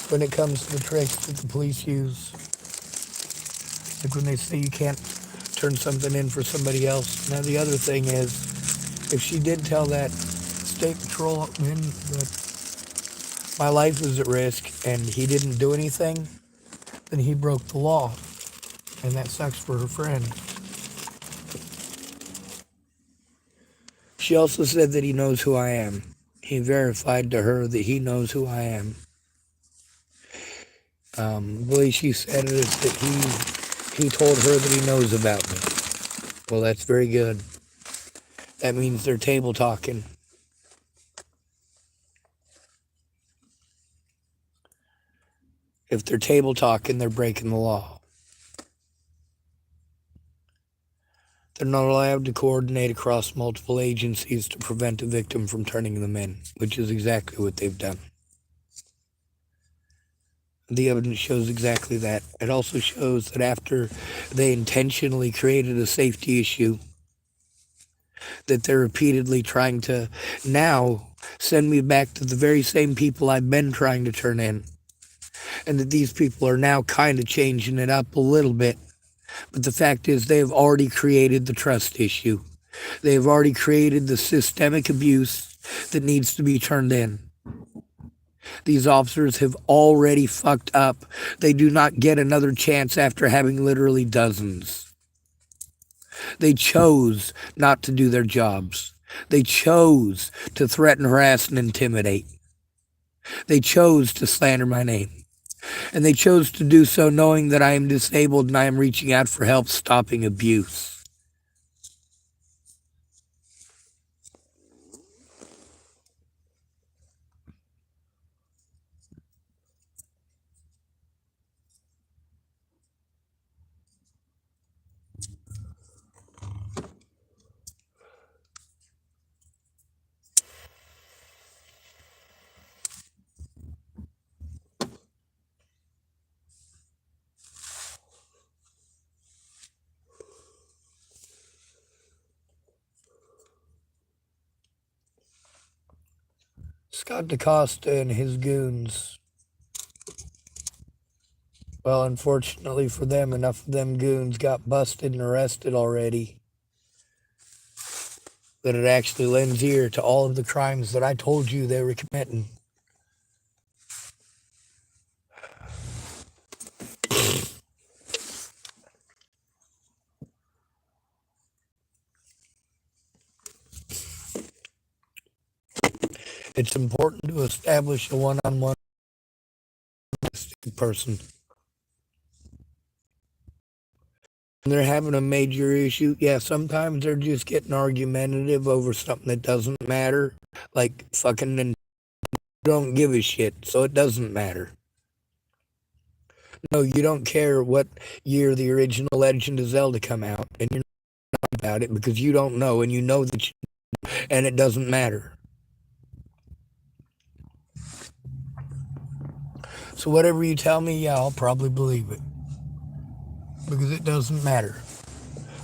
Speaker 1: when it comes to the tricks that the police use. Like when they say you can't turn something in for somebody else. Now the other thing is, if she did tell that state patrolman that my life was at risk and he didn't do anything, then he broke the law. And that sucks for her friend. She also said that he knows who I am. He verified to her that he knows who I am. The way she said it is that he told her that he knows about me. Well, that's very good. That means they're table talking. If they're table talking, they're breaking the law. They're not allowed to coordinate across multiple agencies to prevent a victim from turning them in, which is exactly what they've done. The evidence shows exactly that. It also shows that after they intentionally created a safety issue, that they're repeatedly trying to now send me back to the very same people I've been trying to turn in. And that these people are now kind of changing it up a little bit. But the fact is, they have already created the trust issue. They have already created the systemic abuse that needs to be turned in. These officers have already fucked up. They do not get another chance after having literally dozens. They chose not to do their jobs. They chose to threaten, harass, and intimidate. They chose to slander my name. And they chose to do so knowing that I am disabled and I am reaching out for help stopping abuse. Scott DaCosta and his goons. Well, unfortunately for them, enough of them goons got busted and arrested already that it actually lends ear to all of the crimes that I told you they were committing. It's important to establish a one-on-one person. When they're having a major issue, yeah, sometimes they're just getting argumentative over something that doesn't matter. Like fucking and don't give a shit, so it doesn't matter. No, you don't care what year the original Legend of Zelda come out, and you're not about it because you don't know, and you know that you, and it doesn't matter. So whatever you tell me, yeah, I'll probably believe it. Because it doesn't matter.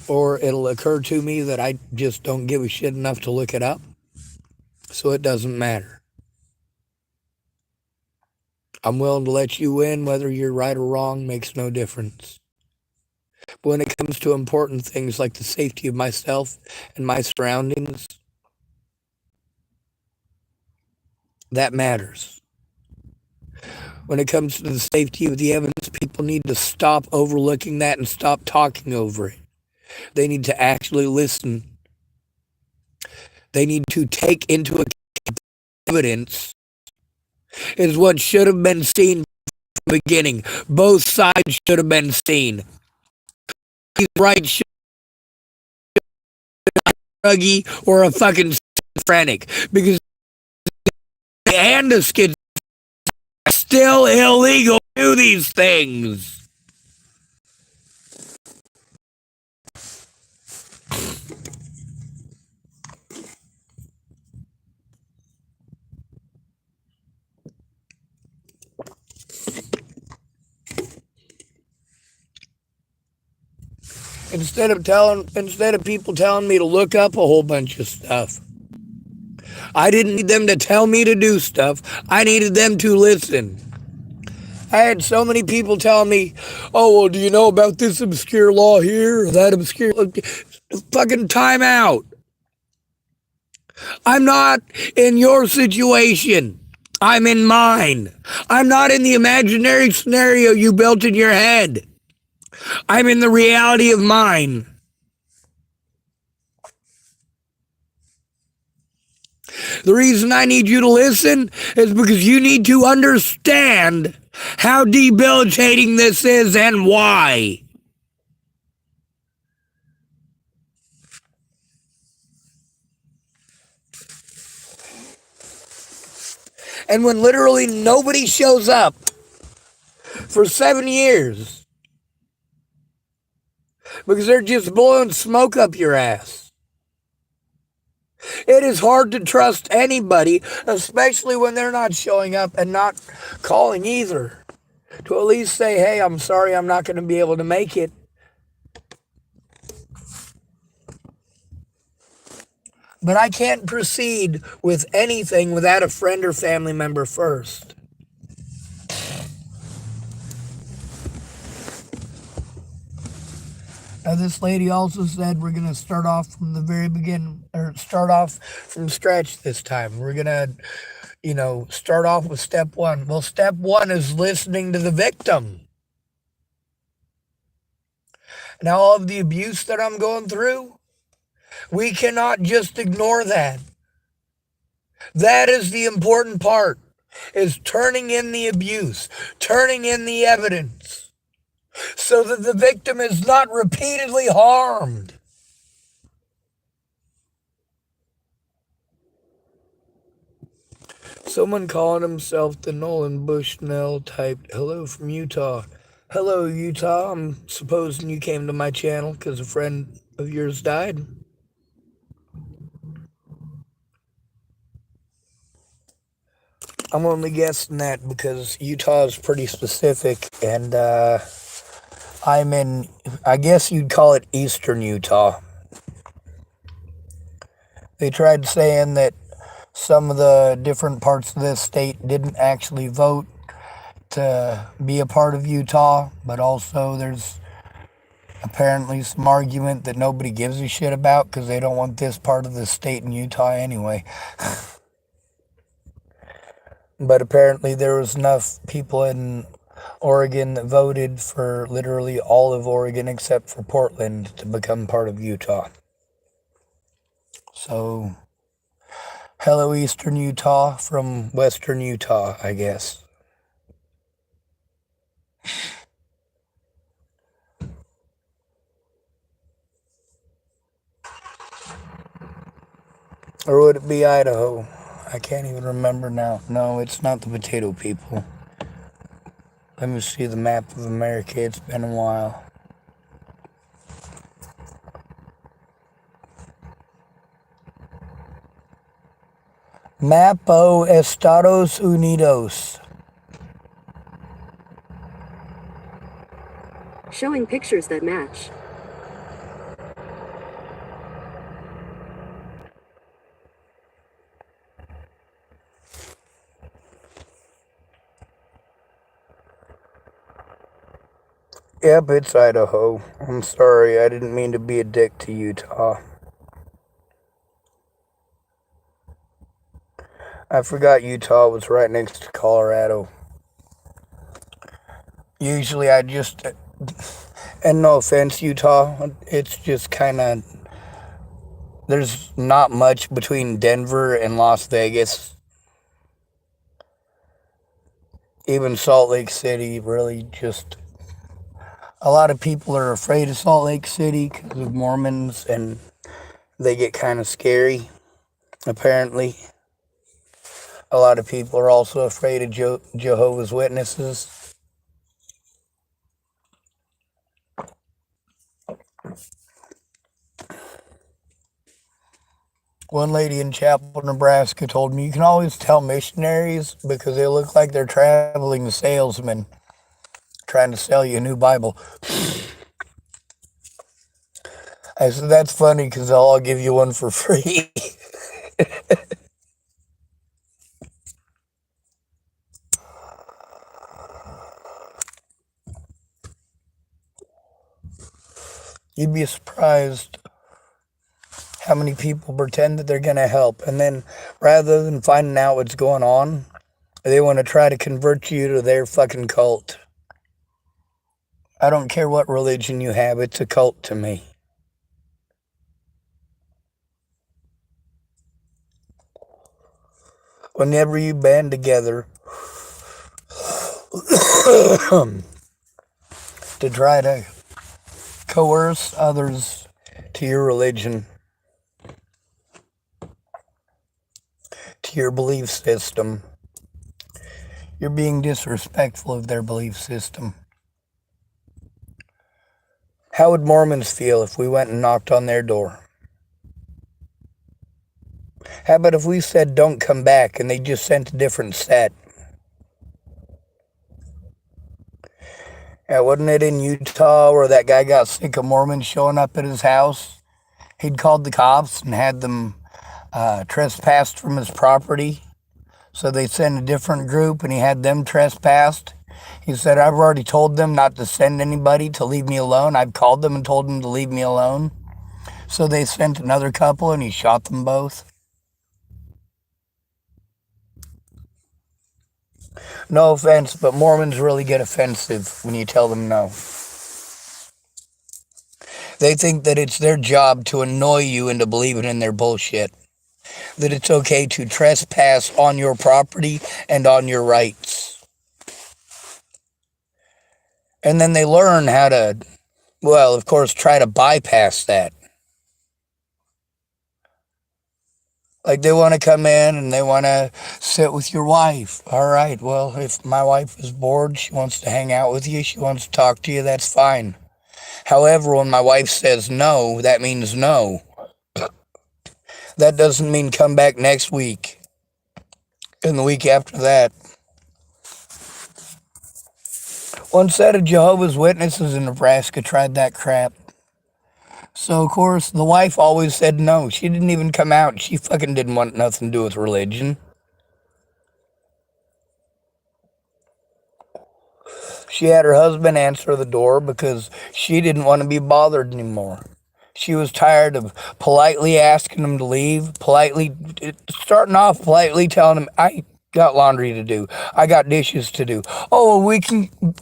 Speaker 1: Or it'll occur to me that I just don't give a shit enough to look it up. So it doesn't matter. I'm willing to let you win, whether you're right or wrong, makes no difference. But when it comes to important things like the safety of myself and my surroundings, that matters. When it comes to the safety of the evidence, people need to stop overlooking that and stop talking over it. They need to actually listen. They need to take into account evidence is what should have been seen from the beginning. Both sides should have been seen. He's right, druggy or a fucking schizophrenic, because and a schizophrenic still illegal to do these things. Instead of people telling me to look up a whole bunch of stuff. I didn't need them to tell me to do stuff. I needed them to listen. I had so many people tell me, oh, well, do you know about this obscure law here or that obscure? Fucking time out. I'm not in your situation. I'm in mine. I'm not in the imaginary scenario you built in your head. I'm in the reality of mine. The reason I need you to listen is because you need to understand how debilitating this is and why. And when literally nobody shows up for 7 years because they're just blowing smoke up your ass, it is hard to trust anybody, especially when they're not showing up and not calling either. To at least say, hey, I'm sorry, I'm not going to be able to make it. But I can't proceed with anything without a friend or family member first. Now, this lady also said we're going to start off from the very beginning, or start off from scratch this time. We're going to, start off with step one. Well, step one is listening to the victim. Now, all of the abuse that I'm going through, we cannot just ignore that. That is the important part, is turning in the abuse, turning in the evidence, so that the victim is not repeatedly harmed. Someone calling himself the Nolan Bushnell typed, hello from Utah. Hello, Utah. I'm supposing you came to my channel because a friend of yours died. I'm only guessing that because Utah is pretty specific, and I'm in, I guess you'd call it eastern Utah. They tried saying that some of the different parts of this state didn't actually vote to be a part of Utah, but also there's apparently some argument that nobody gives a shit about because they don't want this part of the state in Utah anyway. But apparently there was enough people in Oregon that voted for literally all of Oregon except for Portland to become part of Utah. So, hello eastern Utah from western Utah, I guess. Or would it be Idaho? I can't even remember now. No, it's not the potato people. Let me see the map of America. It's been a while. Mapo Estados Unidos.
Speaker 2: Showing pictures that match.
Speaker 1: Yep, it's Idaho. I'm sorry, I didn't mean to be a dick to Utah. I forgot Utah was right next to Colorado. Usually I just, and no offense, Utah, it's just kind of, there's not much between Denver and Las Vegas. Even Salt Lake City, really just, a lot of people are afraid of Salt Lake City because of Mormons, and they get kind of scary, apparently. A lot of people are also afraid of Jehovah's Witnesses. One lady in Chapel, Nebraska told me, you can always tell missionaries because they look like they're traveling salesmen trying to sell you a new Bible. I said, that's funny because I'll give you one for free. You'd be surprised how many people pretend that they're going to help. And then rather than finding out what's going on, they want to try to convert you to their fucking cult. I don't care what religion you have, it's a cult to me. Whenever you band together to try to coerce others to your religion, to your belief system, you're being disrespectful of their belief system. How would Mormons feel if we went and knocked on their door? How about if we said don't come back and they just sent a different set? Yeah, wasn't it in Utah where that guy got sick of Mormons showing up at his house? He'd called the cops and had them trespassed from his property. So they sent a different group and he had them trespassed. He said, I've already told them not to send anybody to leave me alone. I've called them and told them to leave me alone. So they sent another couple and he shot them both. No offense, but Mormons really get offensive when you tell them no. They think that it's their job to annoy you into believing in their bullshit. That it's okay to trespass on your property and on your rights. And then they learn how to, well, of course, try to bypass that. Like they want to come in and they want to sit with your wife. All right, well, if my wife is bored, she wants to hang out with you, she wants to talk to you, that's fine. However, when my wife says no, that means no. That doesn't mean come back next week and the week after that. One set of Jehovah's Witnesses in Nebraska tried that crap. So, of course, the wife always said no. She didn't even come out. She fucking didn't want nothing to do with religion. She had her husband answer the door because she didn't want to be bothered anymore. She was tired of politely asking him to leave, starting off politely telling him, I got laundry to do. I got dishes to do. Oh,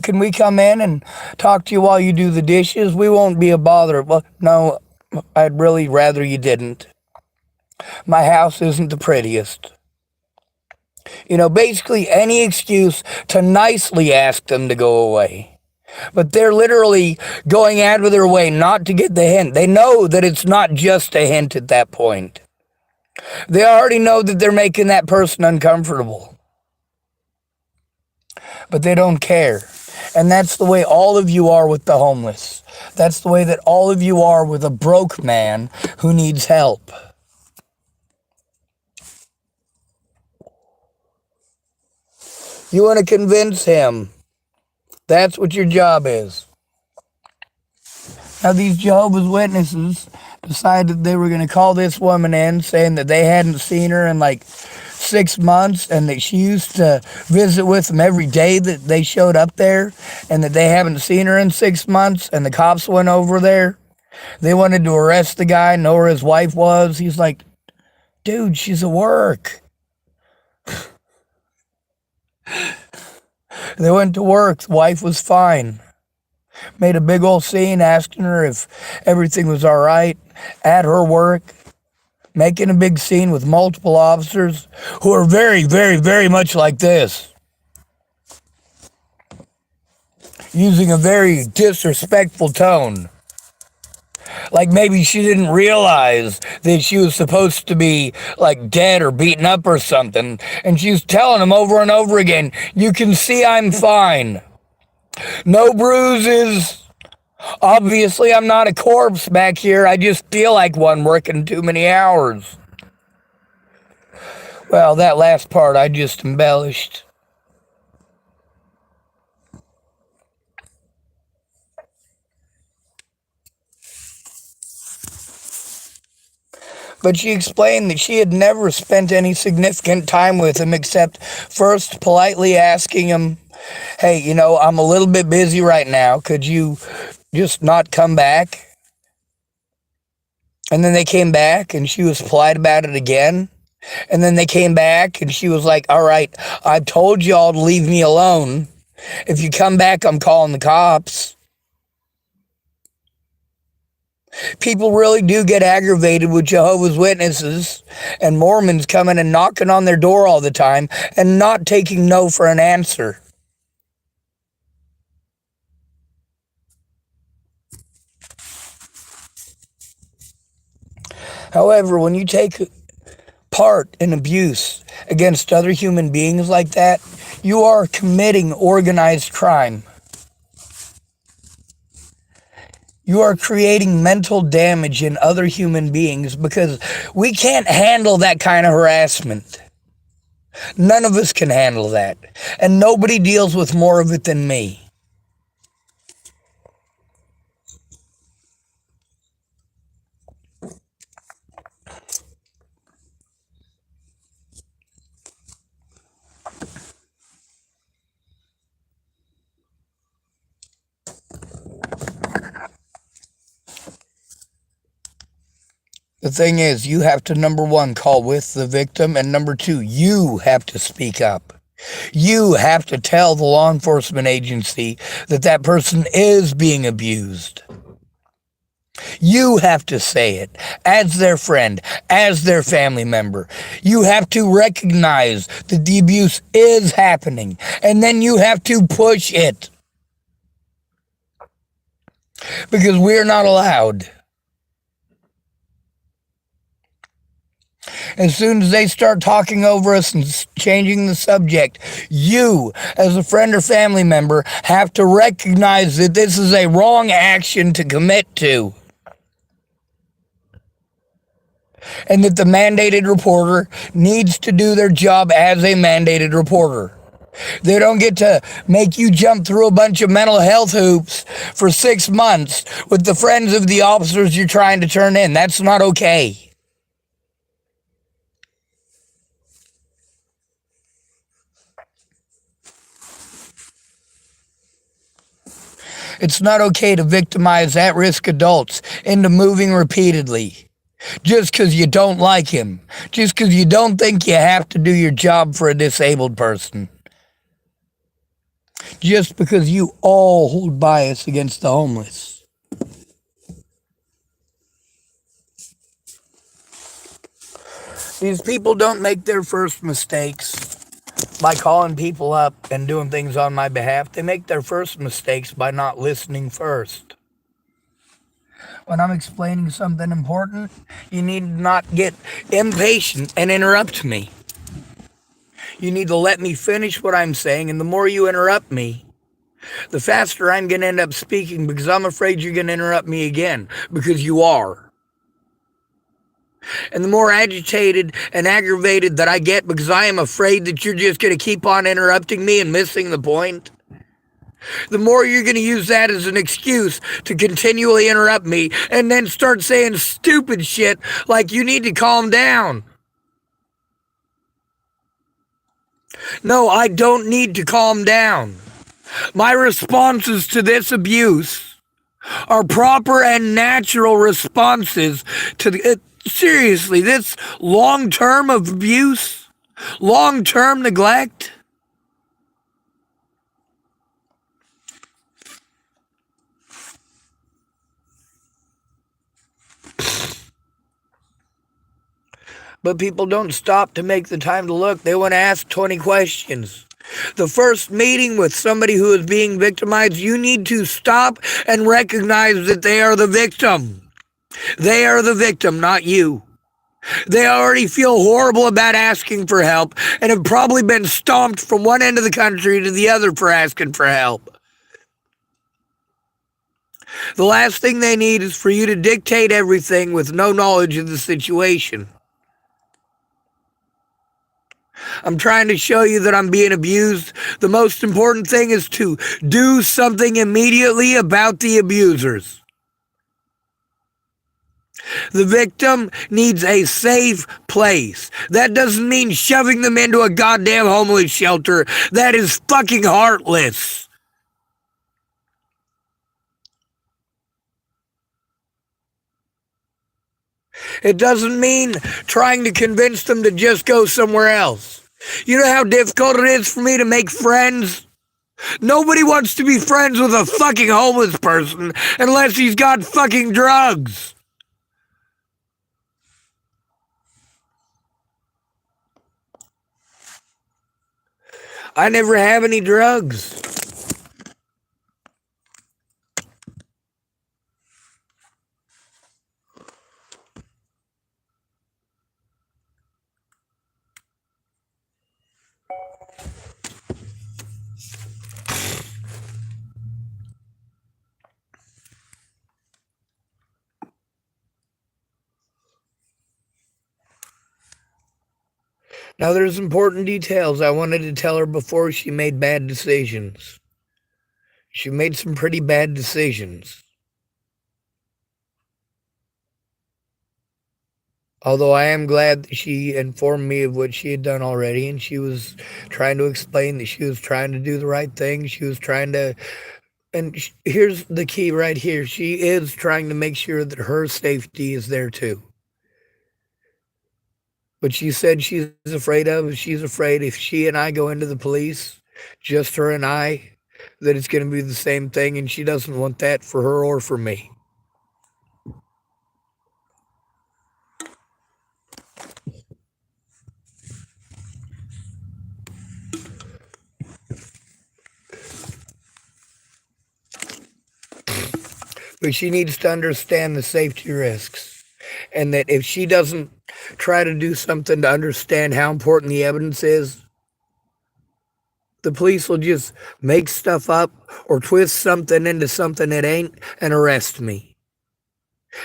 Speaker 1: can we come in and talk to you while you do the dishes? We won't be a bother. Well, no, I'd really rather you didn't. My house isn't the prettiest. You know, basically any excuse to nicely ask them to go away. But they're literally going out of their way not to get the hint. They know that it's not just a hint at that point. They already know that they're making that person uncomfortable. But they don't care. And that's the way all of you are with the homeless. That's the way that all of you are with a broke man who needs help. You want to convince him. That's what your job is. Now, these Jehovah's Witnesses decided they were going to call this woman in, saying that they hadn't seen her in like 6 months and that she used to visit with them every day that they showed up there and that they haven't seen her in 6 months, and the cops went over there. They wanted to arrest the guy, know where his wife was. He's like, dude, she's at work. They went to work. The wife was fine. Made a big old scene asking her if everything was all right at her work. Making a big scene with multiple officers who are very, very, very much like this. Using a very disrespectful tone. Like maybe she didn't realize that she was supposed to be like dead or beaten up or something. And she was telling him over and over again, you can see I'm fine. No bruises. Obviously, I'm not a corpse back here. I just feel like one working too many hours. Well, that last part I just embellished. But she explained that she had never spent any significant time with him except first politely asking him, hey, you know, I'm a little bit busy right now. Could you just not come back? And then they came back and she was polite about it again. And then they came back and she was like, all right, I've told y'all to leave me alone. If you come back, I'm calling the cops. People really do get aggravated with Jehovah's Witnesses and Mormons coming and knocking on their door all the time and not taking no for an answer. However, when you take part in abuse against other human beings like that, you are committing organized crime. You are creating mental damage in other human beings because we can't handle that kind of harassment. None of us can handle that. And nobody deals with more of it than me. The thing is, you have to, number one, call with the victim, and number two, you have to speak up. You have to tell the law enforcement agency that that person is being abused. You have to say it as their friend, as their family member. You have to recognize that the abuse is happening, and then you have to push it. Because we're not allowed. As soon as they start talking over us and changing the subject, you, as a friend or family member, have to recognize that this is a wrong action to commit to. And that the mandated reporter needs to do their job as a mandated reporter. They don't get to make you jump through a bunch of mental health hoops for 6 months with the friends of the officers you're trying to turn in. That's not okay. It's not okay to victimize at-risk adults into moving repeatedly. Just because you don't like him. Just because you don't think you have to do your job for a disabled person. Just because you all hold bias against the homeless. These people don't make their first mistakes by calling people up and doing things on my behalf. They make their first mistakes by not listening first. When I'm explaining something important, you need not get impatient and interrupt me. You need to let me finish what I'm saying, and the more you interrupt me, the faster I'm going to end up speaking because I'm afraid you're going to interrupt me again, because you are. And the more agitated and aggravated that I get because I am afraid that you're just going to keep on interrupting me and missing the point, the more you're going to use that as an excuse to continually interrupt me and then start saying stupid shit like you need to calm down. No, I don't need to calm down. My responses to this abuse are proper and natural responses to seriously, this long term of abuse, long term neglect. But people don't stop to make the time to look. They want to ask 20 questions. The first meeting with somebody who is being victimized, you need to stop and recognize that they are the victim. They are the victim, not you. They already feel horrible about asking for help and have probably been stomped from one end of the country to the other for asking for help. The last thing they need is for you to dictate everything with no knowledge of the situation. I'm trying to show you that I'm being abused. The most important thing is to do something immediately about the abusers. The victim needs a safe place. That doesn't mean shoving them into a goddamn homeless shelter. That is fucking heartless. It doesn't mean trying to convince them to just go somewhere else. You know how difficult it is for me to make friends? Nobody wants to be friends with a fucking homeless person unless he's got fucking drugs. I never have any drugs. Now, there's important details I wanted to tell her before she made bad decisions. She made some pretty bad decisions. Although I am glad that she informed me of what she had done already, and she was trying to explain that she was trying to do the right thing. She was trying to, and here's the key right here. She is trying to make sure that her safety is there too. What she said she's afraid of, she's afraid if she and I go into the police, just her and I, that it's going to be the same thing, and she doesn't want that for her or for me. But she needs to understand the safety risks, and that if she doesn't try to do something to understand how important the evidence is, the police will just make stuff up or twist something into something it ain't and arrest me.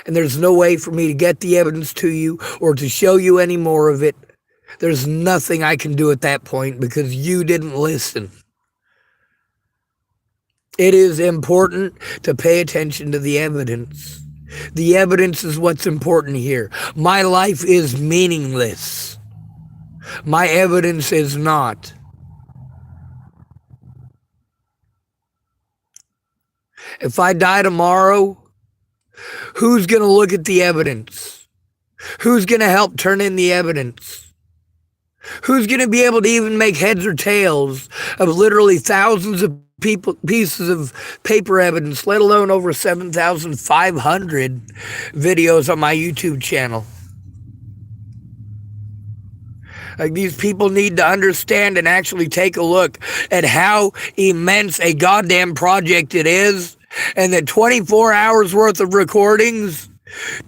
Speaker 1: And there's no way for me to get the evidence to you or to show you any more of it. There's nothing I can do at that point because you didn't listen. It is important to pay attention to the evidence. The evidence is what's important here. My life is meaningless. My evidence is not. If I die tomorrow, who's going to look at the evidence? Who's going to help turn in the evidence? Who's going to be able to even make heads or tails of literally thousands of pieces of paper evidence, let alone over 7,500 videos on my YouTube channel? Like, these people need to understand and actually take a look at how immense a goddamn project it is, and that 24 hours worth of recordings,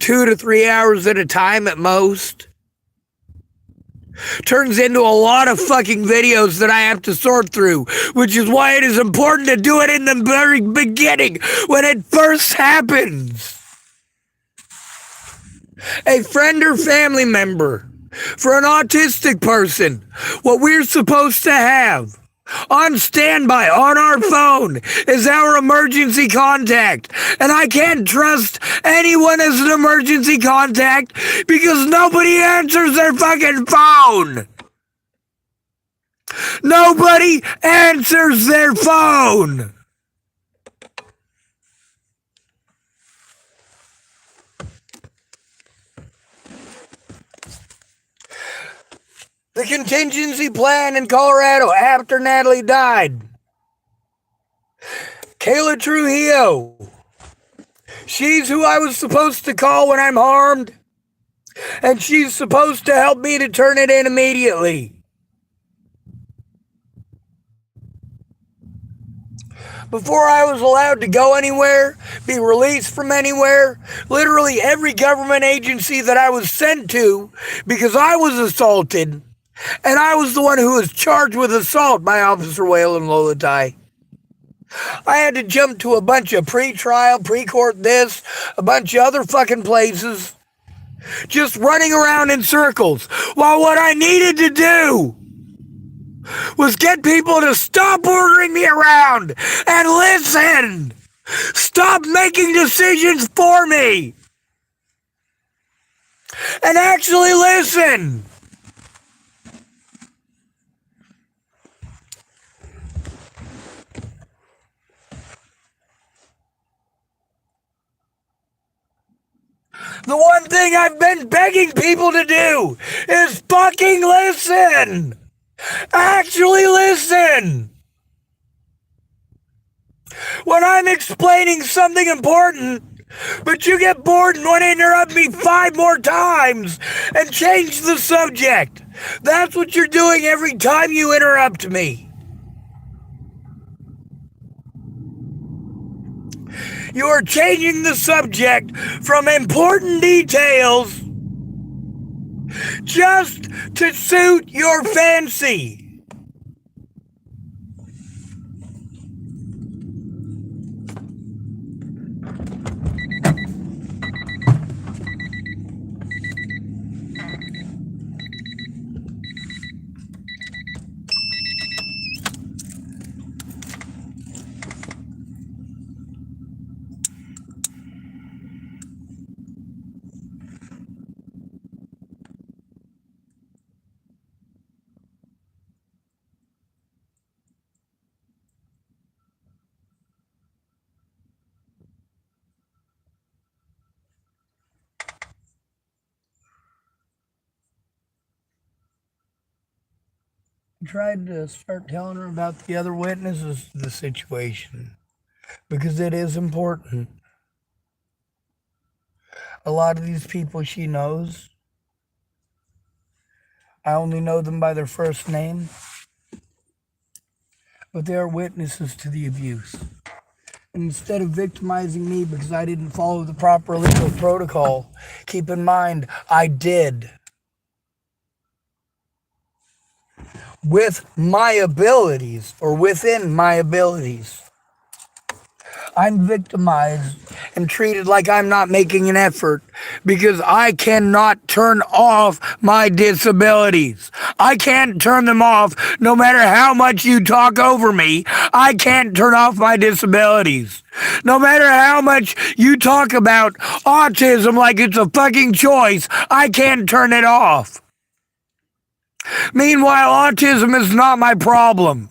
Speaker 1: 2 to 3 hours at a time at most, turns into a lot of fucking videos that I have to sort through, which is why it is important to do it in the very beginning, when it first happens. A friend or family member, for an autistic person, what we're supposed to have on standby on our phone is our emergency contact. And I can't trust anyone as an emergency contact because nobody answers their fucking phone. Nobody answers their phone. The contingency plan in Colorado after Natalie died. Kayla Trujillo. She's who I was supposed to call when I'm harmed. And she's supposed to help me to turn it in immediately. Before I was allowed to go anywhere, be released from anywhere, literally every government agency that I was sent to, because I was assaulted, and I was the one who was charged with assault by Officer Whale and Lolatai. I had to jump to a bunch of pre-trial, pre-court this, a bunch of other fucking places, just running around in circles, while what I needed to do was get people to stop ordering me around and listen. Stop making decisions for me and actually listen. The one thing I've been begging people to do is fucking listen. Actually listen. When I'm explaining something important, but you get bored and want to interrupt me 5 more times and change the subject. That's what you're doing every time you interrupt me. You are changing the subject from important details just to suit your fancy. I tried to start telling her about the other witnesses to the situation because it is important. A lot of these people she knows, I only know them by their first name, but they are witnesses to the abuse. And instead of victimizing me because I didn't follow the proper legal protocol, keep in mind, I did. With my abilities, or within my abilities. I'm victimized and treated like I'm not making an effort because I cannot turn off my disabilities. I can't turn them off no matter how much you talk over me. I can't turn off my disabilities. No matter how much you talk about autism like it's a fucking choice, I can't turn it off. Meanwhile, autism is not my problem.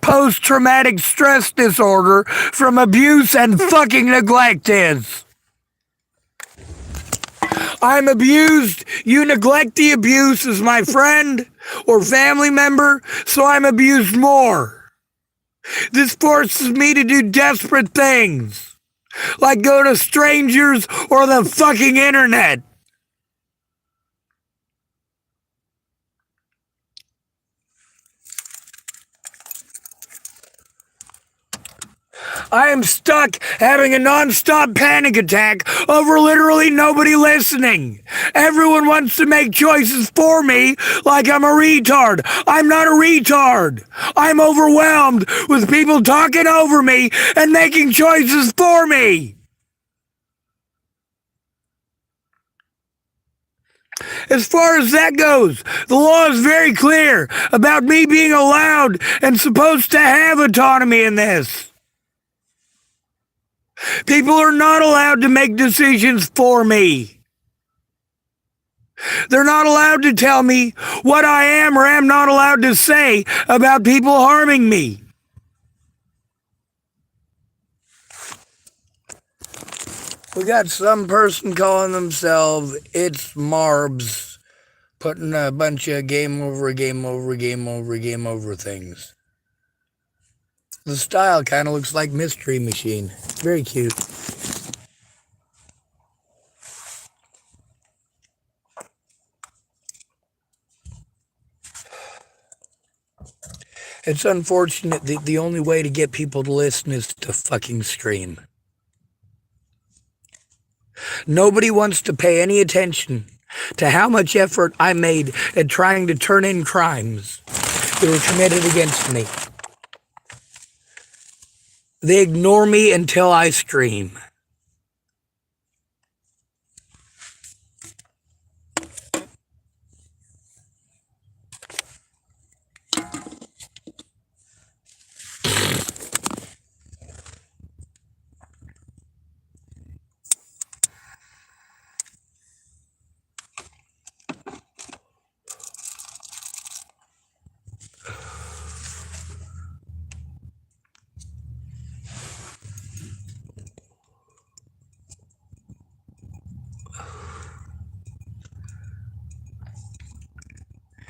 Speaker 1: Post-traumatic stress disorder from abuse and fucking neglect is. I'm abused. You neglect the abuse as my friend or family member, so I'm abused more. This forces me to do desperate things, like go to strangers or the fucking internet. I am stuck having a non-stop panic attack over literally nobody listening. Everyone wants to make choices for me like I'm a retard. I'm not a retard. I'm overwhelmed with people talking over me and making choices for me. As far as that goes, the law is very clear about me being allowed and supposed to have autonomy in this. People are not allowed to make decisions for me. They're not allowed to tell me what I am or am not allowed to say about people harming me. We got some person calling themselves It's Marbs, putting a bunch of game over things. The style kind of looks like Mystery Machine. Very cute. It's unfortunate that the only way to get people to listen is to fucking scream. Nobody wants to pay any attention to how much effort I made at trying to turn in crimes that were committed against me. They ignore me until I scream.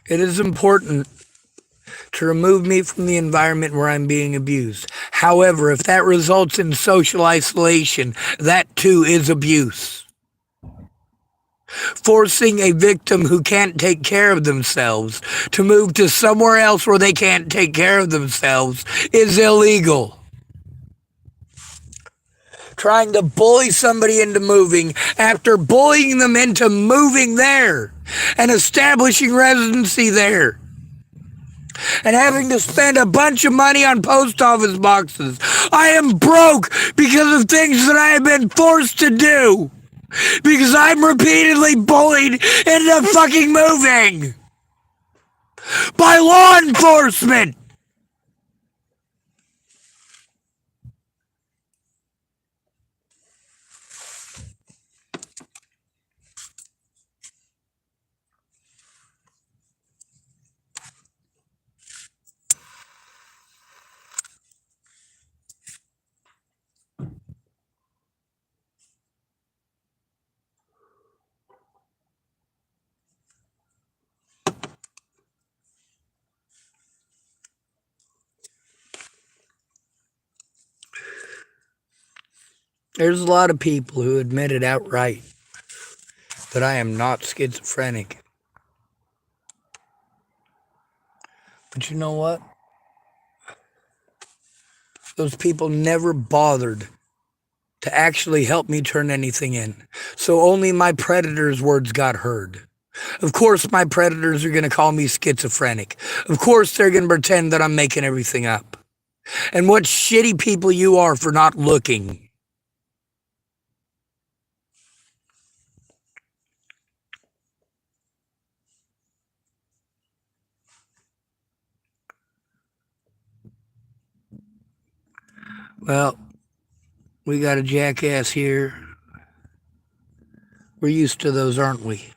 Speaker 1: It is important to remove me from the environment where I'm being abused. However, if that results in social isolation, that too is abuse. Forcing a victim who can't take care of themselves to move to somewhere else where they can't take care of themselves is illegal. Trying to bully somebody into moving after bullying them into moving there and establishing residency there and having to spend a bunch of money on post office boxes. I am broke because of things that I have been forced to do because I'm repeatedly bullied into fucking moving by law enforcement. There's a lot of people who admit it outright that I am not schizophrenic. But you know what? Those people never bothered to actually help me turn anything in. So only my predators' words got heard. Of course, my predators are going to call me schizophrenic. Of course, they're going to pretend that I'm making everything up. And what shitty people you are for not looking. Well, we got a jackass here. We're used to those, aren't we?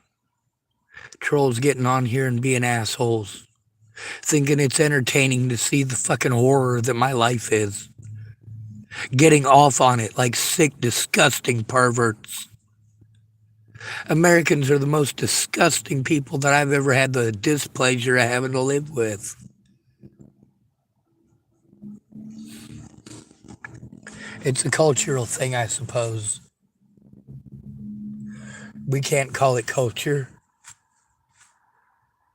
Speaker 1: Trolls getting on here and being assholes. Thinking it's entertaining to see the fucking horror that my life is. Getting off on it like sick, disgusting perverts. Americans are the most disgusting people that I've ever had the displeasure of having to live with. It's a cultural thing, I suppose. We can't call it culture.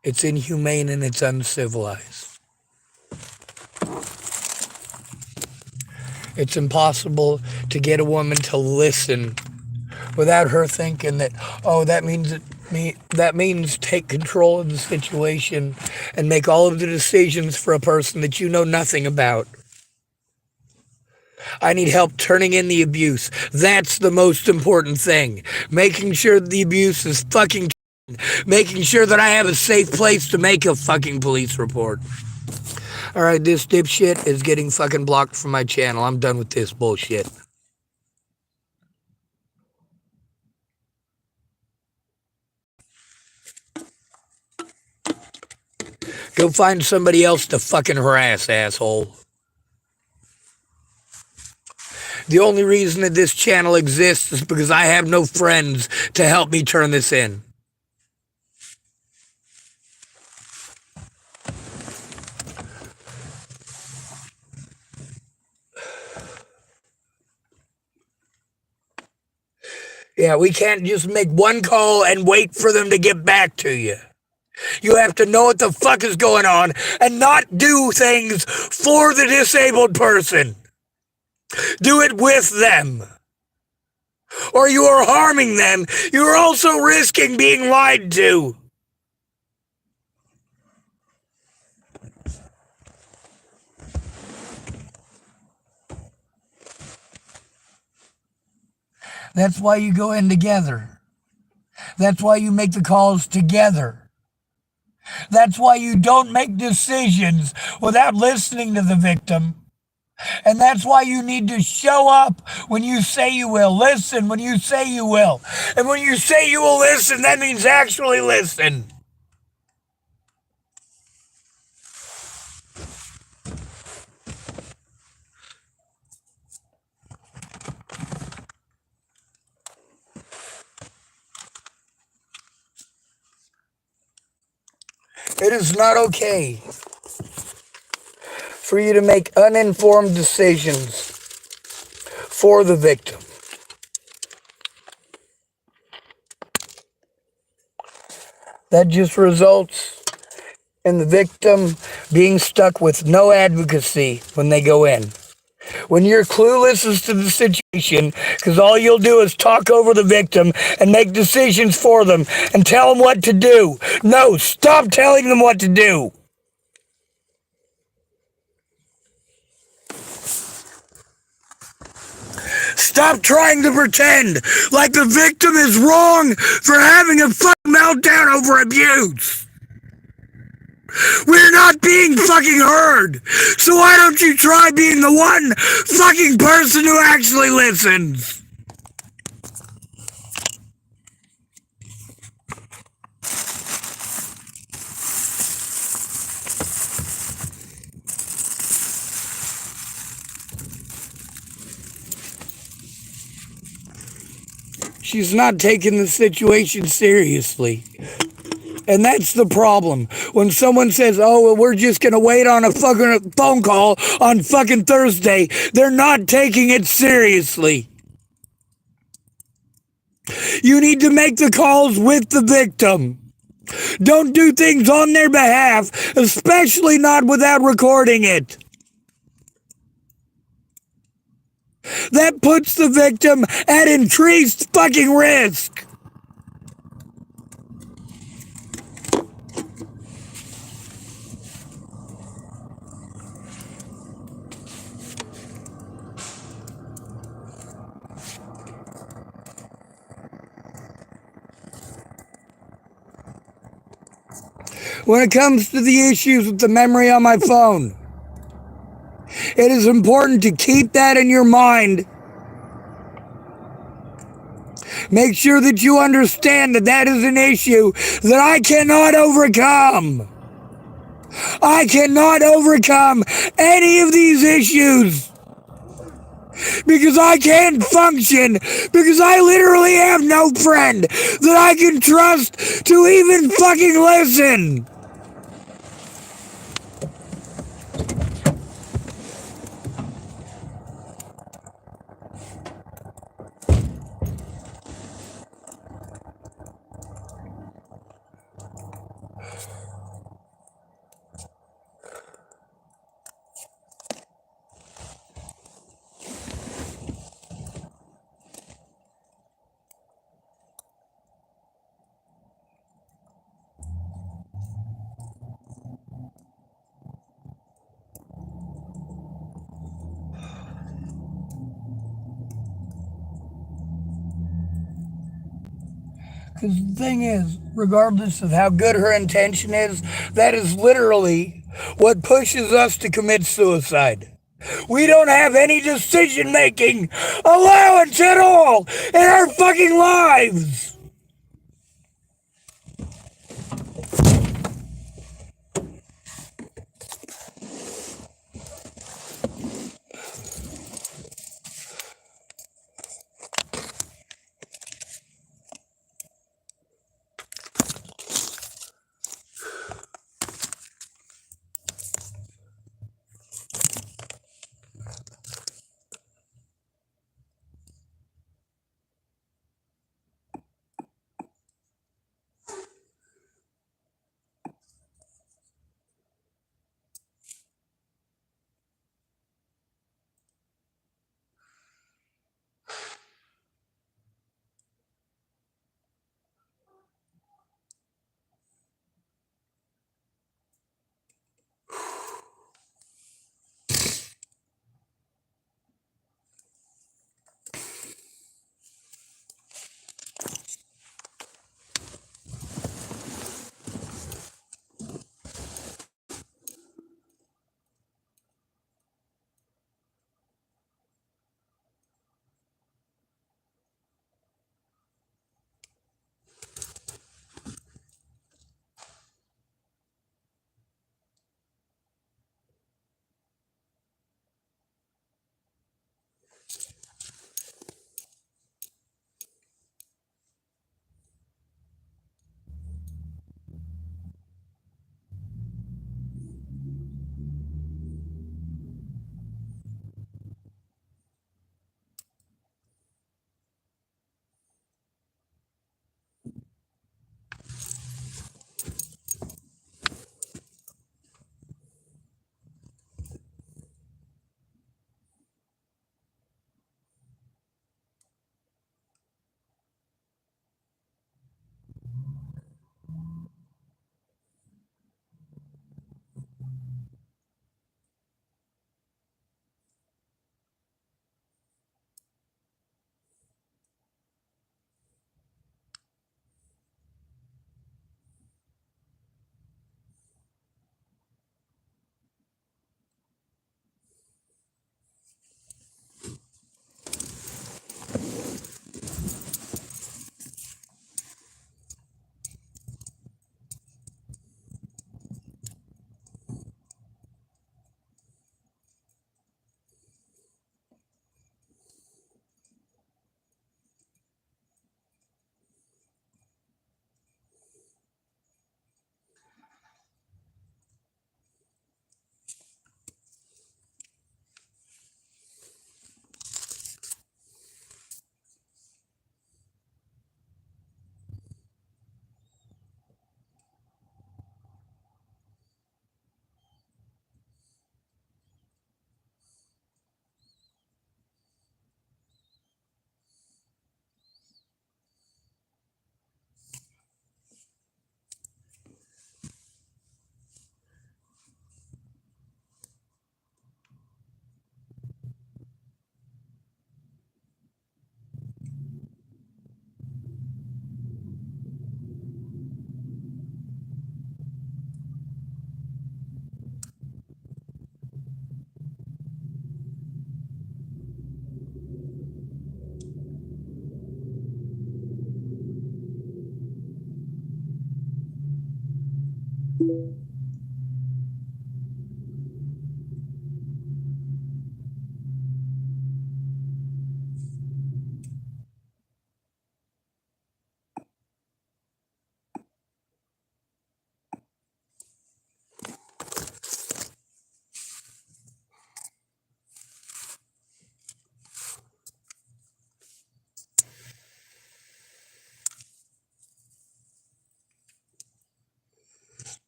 Speaker 1: It's inhumane and it's uncivilized. It's impossible to get a woman to listen without her thinking that, oh, that means take control of the situation and make all of the decisions for a person that you know nothing about. I need help turning in the abuse. That's the most important thing. Making sure the abuse is fucking, making sure that I have a safe place to make a fucking police report. All right, this dipshit is getting fucking blocked from my channel. I'm done with this bullshit. Go find somebody else to fucking harass, asshole. The only reason that this channel exists is because I have no friends to help me turn this in. Yeah, we can't just make one call and wait for them to get back to you. You have to know what the fuck is going on and not do things for the disabled person. Do it with them. Or you are harming them. You are also risking being lied to. That's why you go in together. That's why you make the calls together. That's why you don't make decisions without listening to the victim. And that's why you need to show up when you say you will. Listen when you say you will. And when you say you will listen, that means actually listen. It is not okay for you to make uninformed decisions for the victim. That just results in the victim being stuck with no advocacy when they go in. When you're clueless as to the situation, because all you'll do is talk over the victim and make decisions for them and tell them what to do. No, stop telling them what to do. Stop trying to pretend like the victim is wrong for having a fucking meltdown over abuse. We're not being fucking heard. So why don't you try being the one fucking person who actually listens? She's not taking the situation seriously. And that's the problem. When someone says, oh, well, we're just going to wait on a fucking phone call on fucking Thursday, they're not taking it seriously. You need to make the calls with the victim. Don't do things on their behalf, especially not without recording it. That puts the victim at increased fucking risk. When it comes to the issues with the memory on my phone, it is important to keep that in your mind. Make sure that you understand that that is an issue that I cannot overcome. I cannot overcome any of these issues because I can't function, because I literally have no friend that I can trust to even fucking listen. Because the thing is, regardless of how good her intention is, that is literally what pushes us to commit suicide. We don't have any decision-making allowance at all in our fucking lives.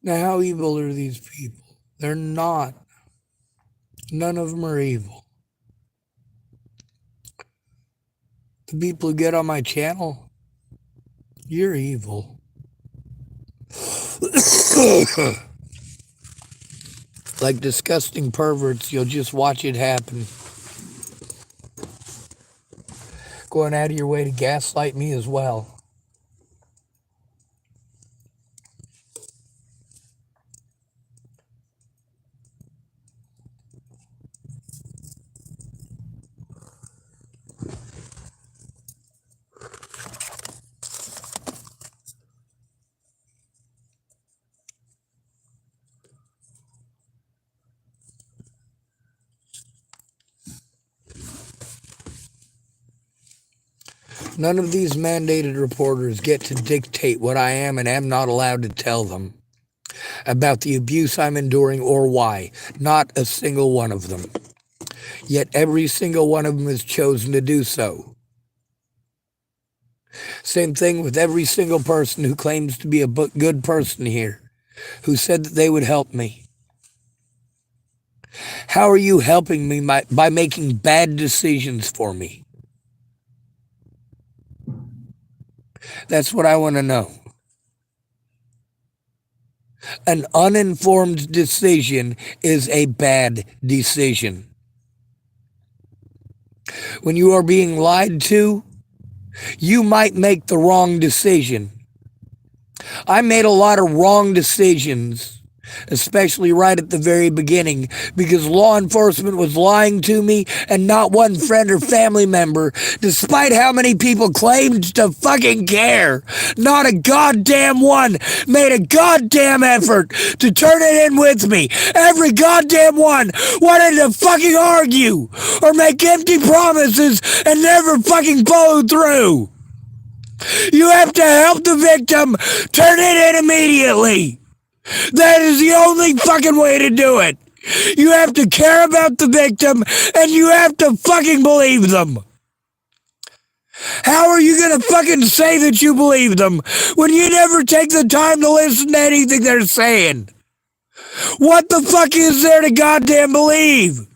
Speaker 1: Now, how evil are these people? They're not. None of them are evil. The people who get on my channel, you're evil. Like disgusting perverts, you'll just watch it happen. Going out of your way to gaslight me as well. None of these mandated reporters get to dictate what I am and am not allowed to tell them about the abuse I'm enduring or why. Not a single one of them. Yet every single one of them has chosen to do so. Same thing with every single person who claims to be a good person here, who said that they would help me. How are you helping me by making bad decisions for me? That's what I want to know. An uninformed decision is a bad decision. When you are being lied to, you might make the wrong decision. I made a lot of wrong decisions, especially right at the very beginning, because law enforcement was lying to me and not one friend or family member, despite how many people claimed to fucking care. Not a goddamn one made a goddamn effort to turn it in with me. Every goddamn one wanted to fucking argue or make empty promises and never fucking follow through. You have to help the victim turn it in immediately. That is the only fucking way to do it. You have to care about the victim and you have to fucking believe them. How are you gonna fucking say that you believe them when you never take the time to listen to anything they're saying? What the fuck is there to goddamn believe?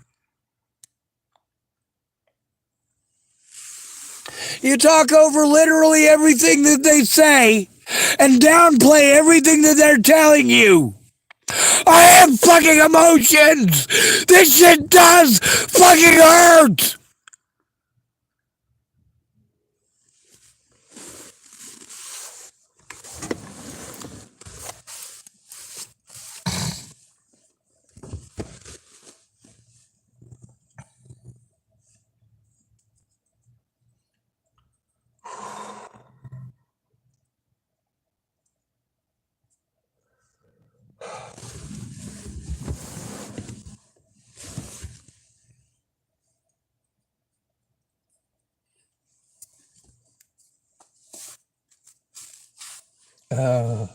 Speaker 1: You talk over literally everything that they say and downplay everything that they're telling you. I have fucking emotions. This shit does fucking hurt. Uh,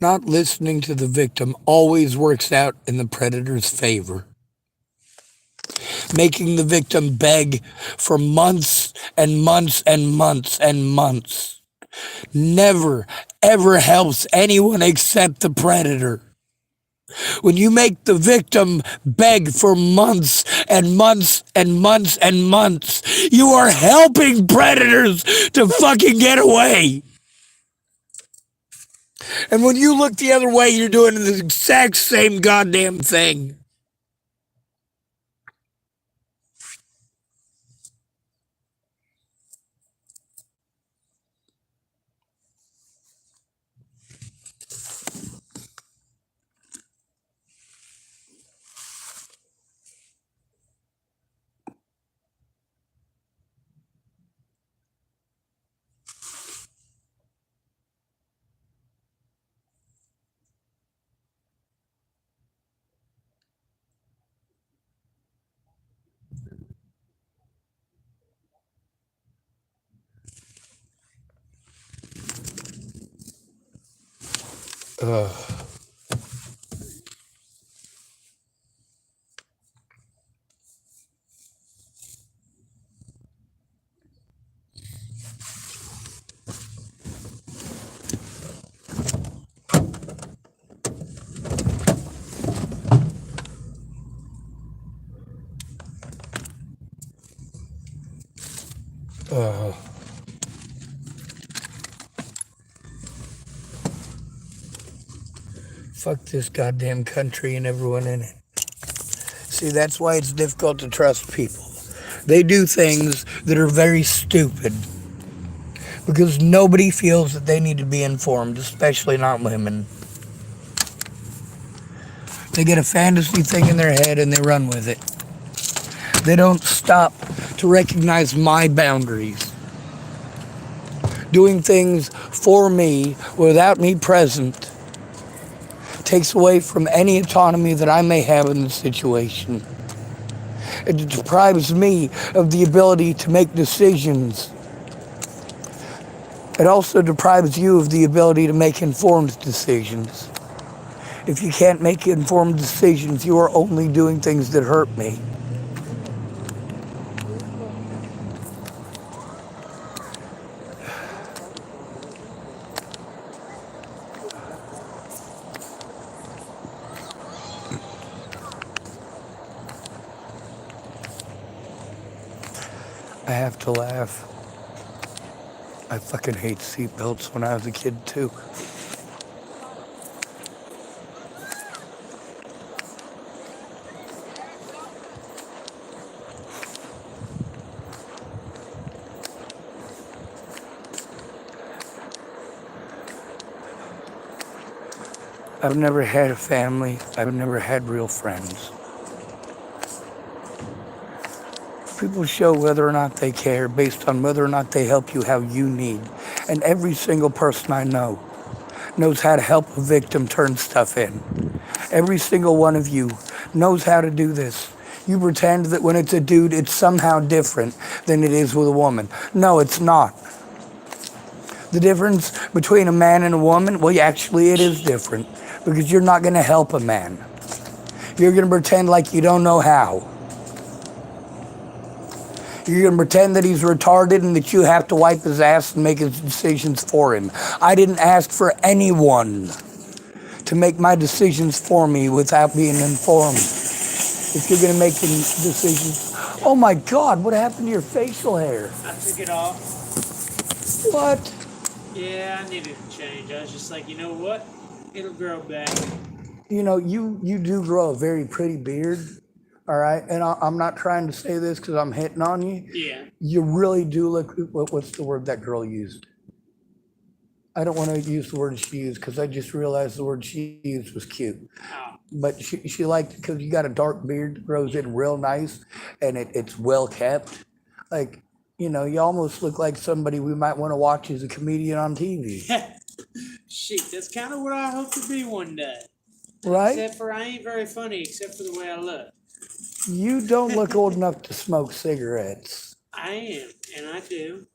Speaker 1: Not listening to the victim always works out in the predator's favor. Making the victim beg for months and months and months and months never, ever helps anyone except the predator. When you make the victim beg for months and months and months and months, you are helping predators to fucking get away. And when you look the other way, you're doing the exact same goddamn thing. Fuck this goddamn country and everyone in it. See, that's why it's difficult to trust people. They do things that are very stupid because nobody feels that they need to be informed, especially not women. They get a fantasy thing in their head and they run with it. They don't stop to recognize my boundaries. Doing things for me without me present takes away from any autonomy that I may have in the situation. It deprives me of the ability to make decisions. It also deprives you of the ability to make informed decisions. If you can't make informed decisions, you are only doing things that hurt me. I have to laugh. I fucking hate seatbelts when I was a kid too. I've never had a family. I've never had real friends. People show whether or not they care based on whether or not they help you how you need. And every single person I know knows how to help a victim turn stuff in. Every single one of you knows how to do this. You pretend that when it's a dude, it's somehow different than it is with a woman. No, it's not. The difference between a man and a woman, well, actually, it is different because you're not going to help a man. You're going to pretend like you don't know how. You're going to pretend that he's retarded and that you have to wipe his ass and make his decisions for him. I didn't ask for anyone to make my decisions for me without being informed. If you're going to make decisions, oh my God, what happened to your facial hair?
Speaker 3: I took it off.
Speaker 1: What?
Speaker 3: Yeah, I needed to change. I was just like, you know what? It'll grow back.
Speaker 1: You know, you do grow a very pretty beard, all right? And I'm not trying to say this because I'm hitting on you.
Speaker 3: Yeah.
Speaker 1: You really do look, what's the word that girl used? I don't want to use the word she used because I just realized the word she used was cute.
Speaker 3: Oh.
Speaker 1: But she liked it because you got a dark beard that grows in real nice and it's well kept. Like, you know, you almost look like somebody we might want to watch as a comedian on TV.
Speaker 3: Shit, that's kind of what I hope to be one day.
Speaker 1: Right?
Speaker 3: Except for I ain't very funny except for the way I look.
Speaker 1: You don't look old enough to smoke cigarettes.
Speaker 3: I am, and I do.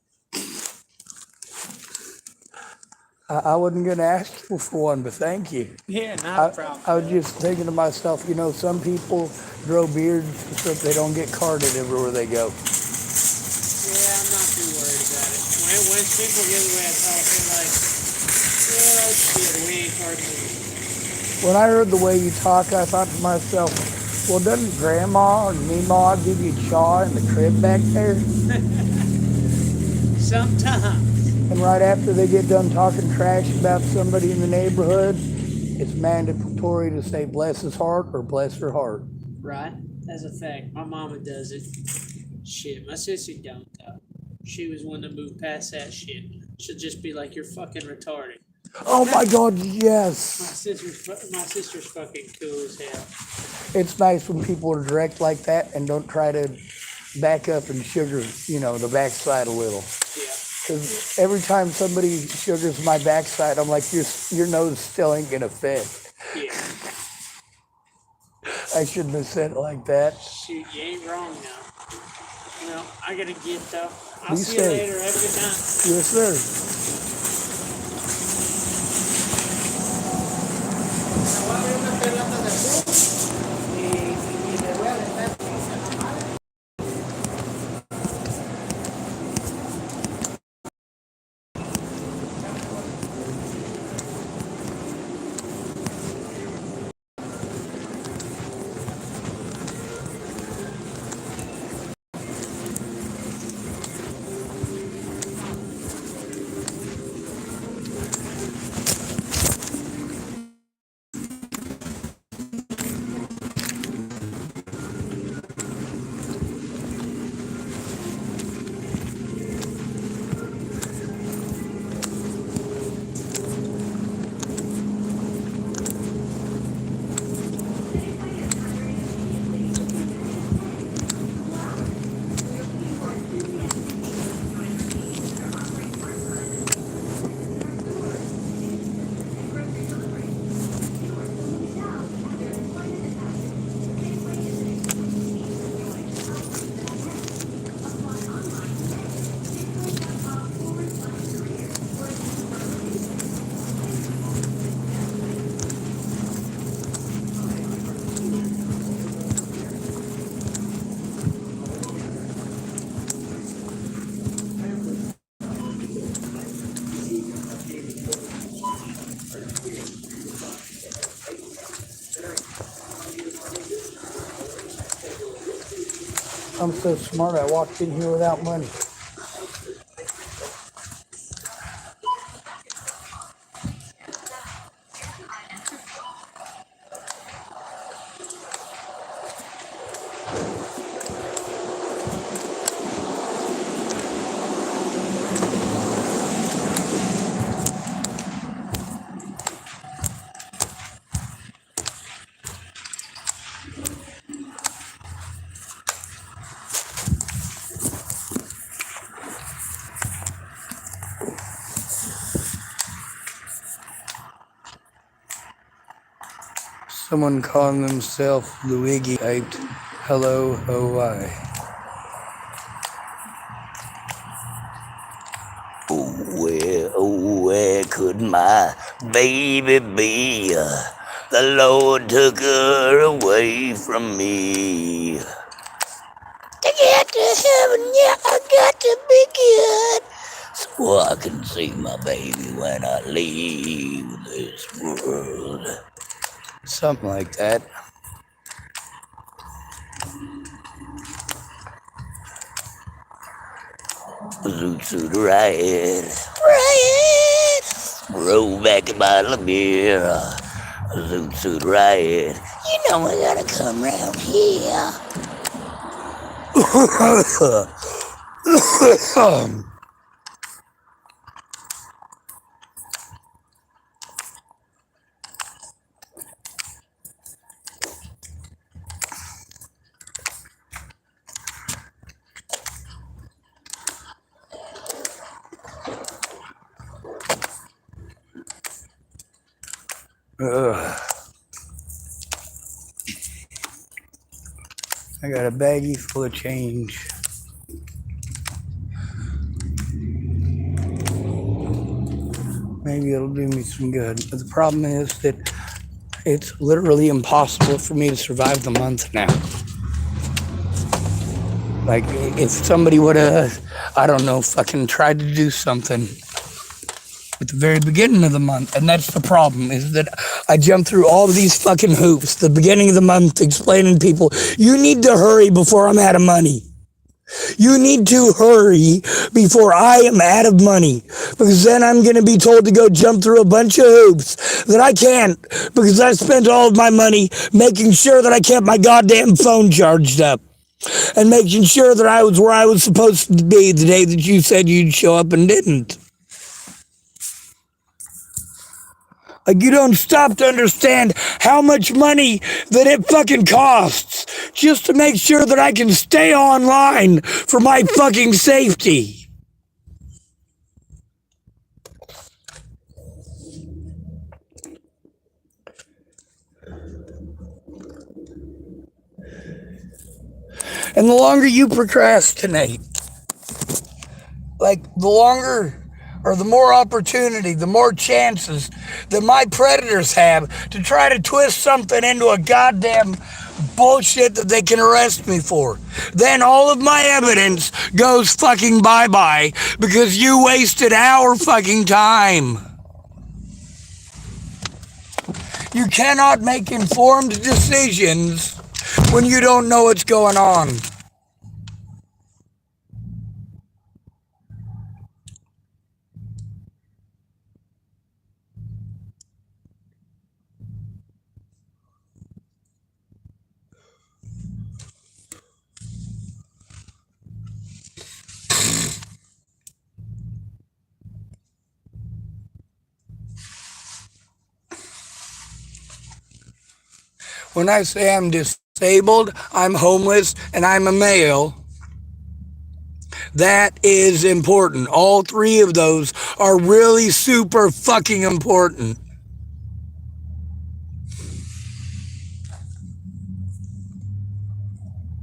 Speaker 1: I wasn't going to ask you for one, but thank you.
Speaker 3: Yeah, not a problem.
Speaker 1: I was just thinking to myself, you know, some people grow beards so that they don't get carded everywhere they go.
Speaker 3: Yeah, I'm not too worried about it. When people get the way I talk, they're like, yeah, shit, we ain't carding.
Speaker 1: When I heard the way you talk, I thought to myself, well, doesn't Grandma or Meemaw give you a chaw in the crib back there?
Speaker 3: Sometimes.
Speaker 1: And right after they get done talking trash about somebody in the neighborhood, it's mandatory to say bless his heart or bless her heart.
Speaker 3: Right? That's a fact. My mama does it. Shit, my sister don't though. She was one that moved past that shit. She'll just be like, you're fucking retarded.
Speaker 1: Oh my God, yes.
Speaker 3: My sister's fucking cool as hell.
Speaker 1: It's nice when people are direct like that and don't try to back up and sugar, you know, the backside a little.
Speaker 3: Yeah.
Speaker 1: Because every time somebody sugars my backside, I'm like, your nose still ain't gonna fit.
Speaker 3: Yeah.
Speaker 1: I shouldn't have said it like that.
Speaker 3: Shoot, you ain't wrong now. Well, I gotta get though. I'll
Speaker 1: Be
Speaker 3: see you
Speaker 1: safe.
Speaker 3: later. Have a good night.
Speaker 1: Yes, sir. I'm so smart, I walked in here without money. Someone calling themselves Luigi typed, hello, oh,
Speaker 4: Oh, where could my baby be? The Lord took her away from me. To get to heaven, yeah, I got to be good, so I can see my baby when I leave this world.
Speaker 1: something like that.
Speaker 4: Zoot suit riot, riot. Roll back a bottle of beer. Zoot suit riot. You know I gotta come round here.
Speaker 1: I got a baggie full of change. Maybe it'll do me some good. But the problem is that it's literally impossible for me to survive the month now. Like, if somebody would have, I don't know, fucking tried to do something at the very beginning of the month, and that's the problem, is that I jump through all of these fucking hoops the beginning of the month explaining to people, you need to hurry before I'm out of money. You need to hurry before I am out of money, because then I'm going to be told to go jump through a bunch of hoops that I can't, because I spent all of my money making sure that I kept my goddamn phone charged up and making sure that I was where I was supposed to be the day that you said you'd show up and didn't. Like, you don't stop to understand how much money that it fucking costs just to make sure that I can stay online for my fucking safety. And the longer you procrastinate, like, the longer or the more opportunity, the more chances that my predators have to try to twist something into a goddamn bullshit that they can arrest me for. Then all of my evidence goes fucking bye-bye because you wasted our fucking time. You cannot make informed decisions when you don't know what's going on. When I say I'm disabled, I'm homeless, and I'm a male, that is important. All three of those are really super fucking important.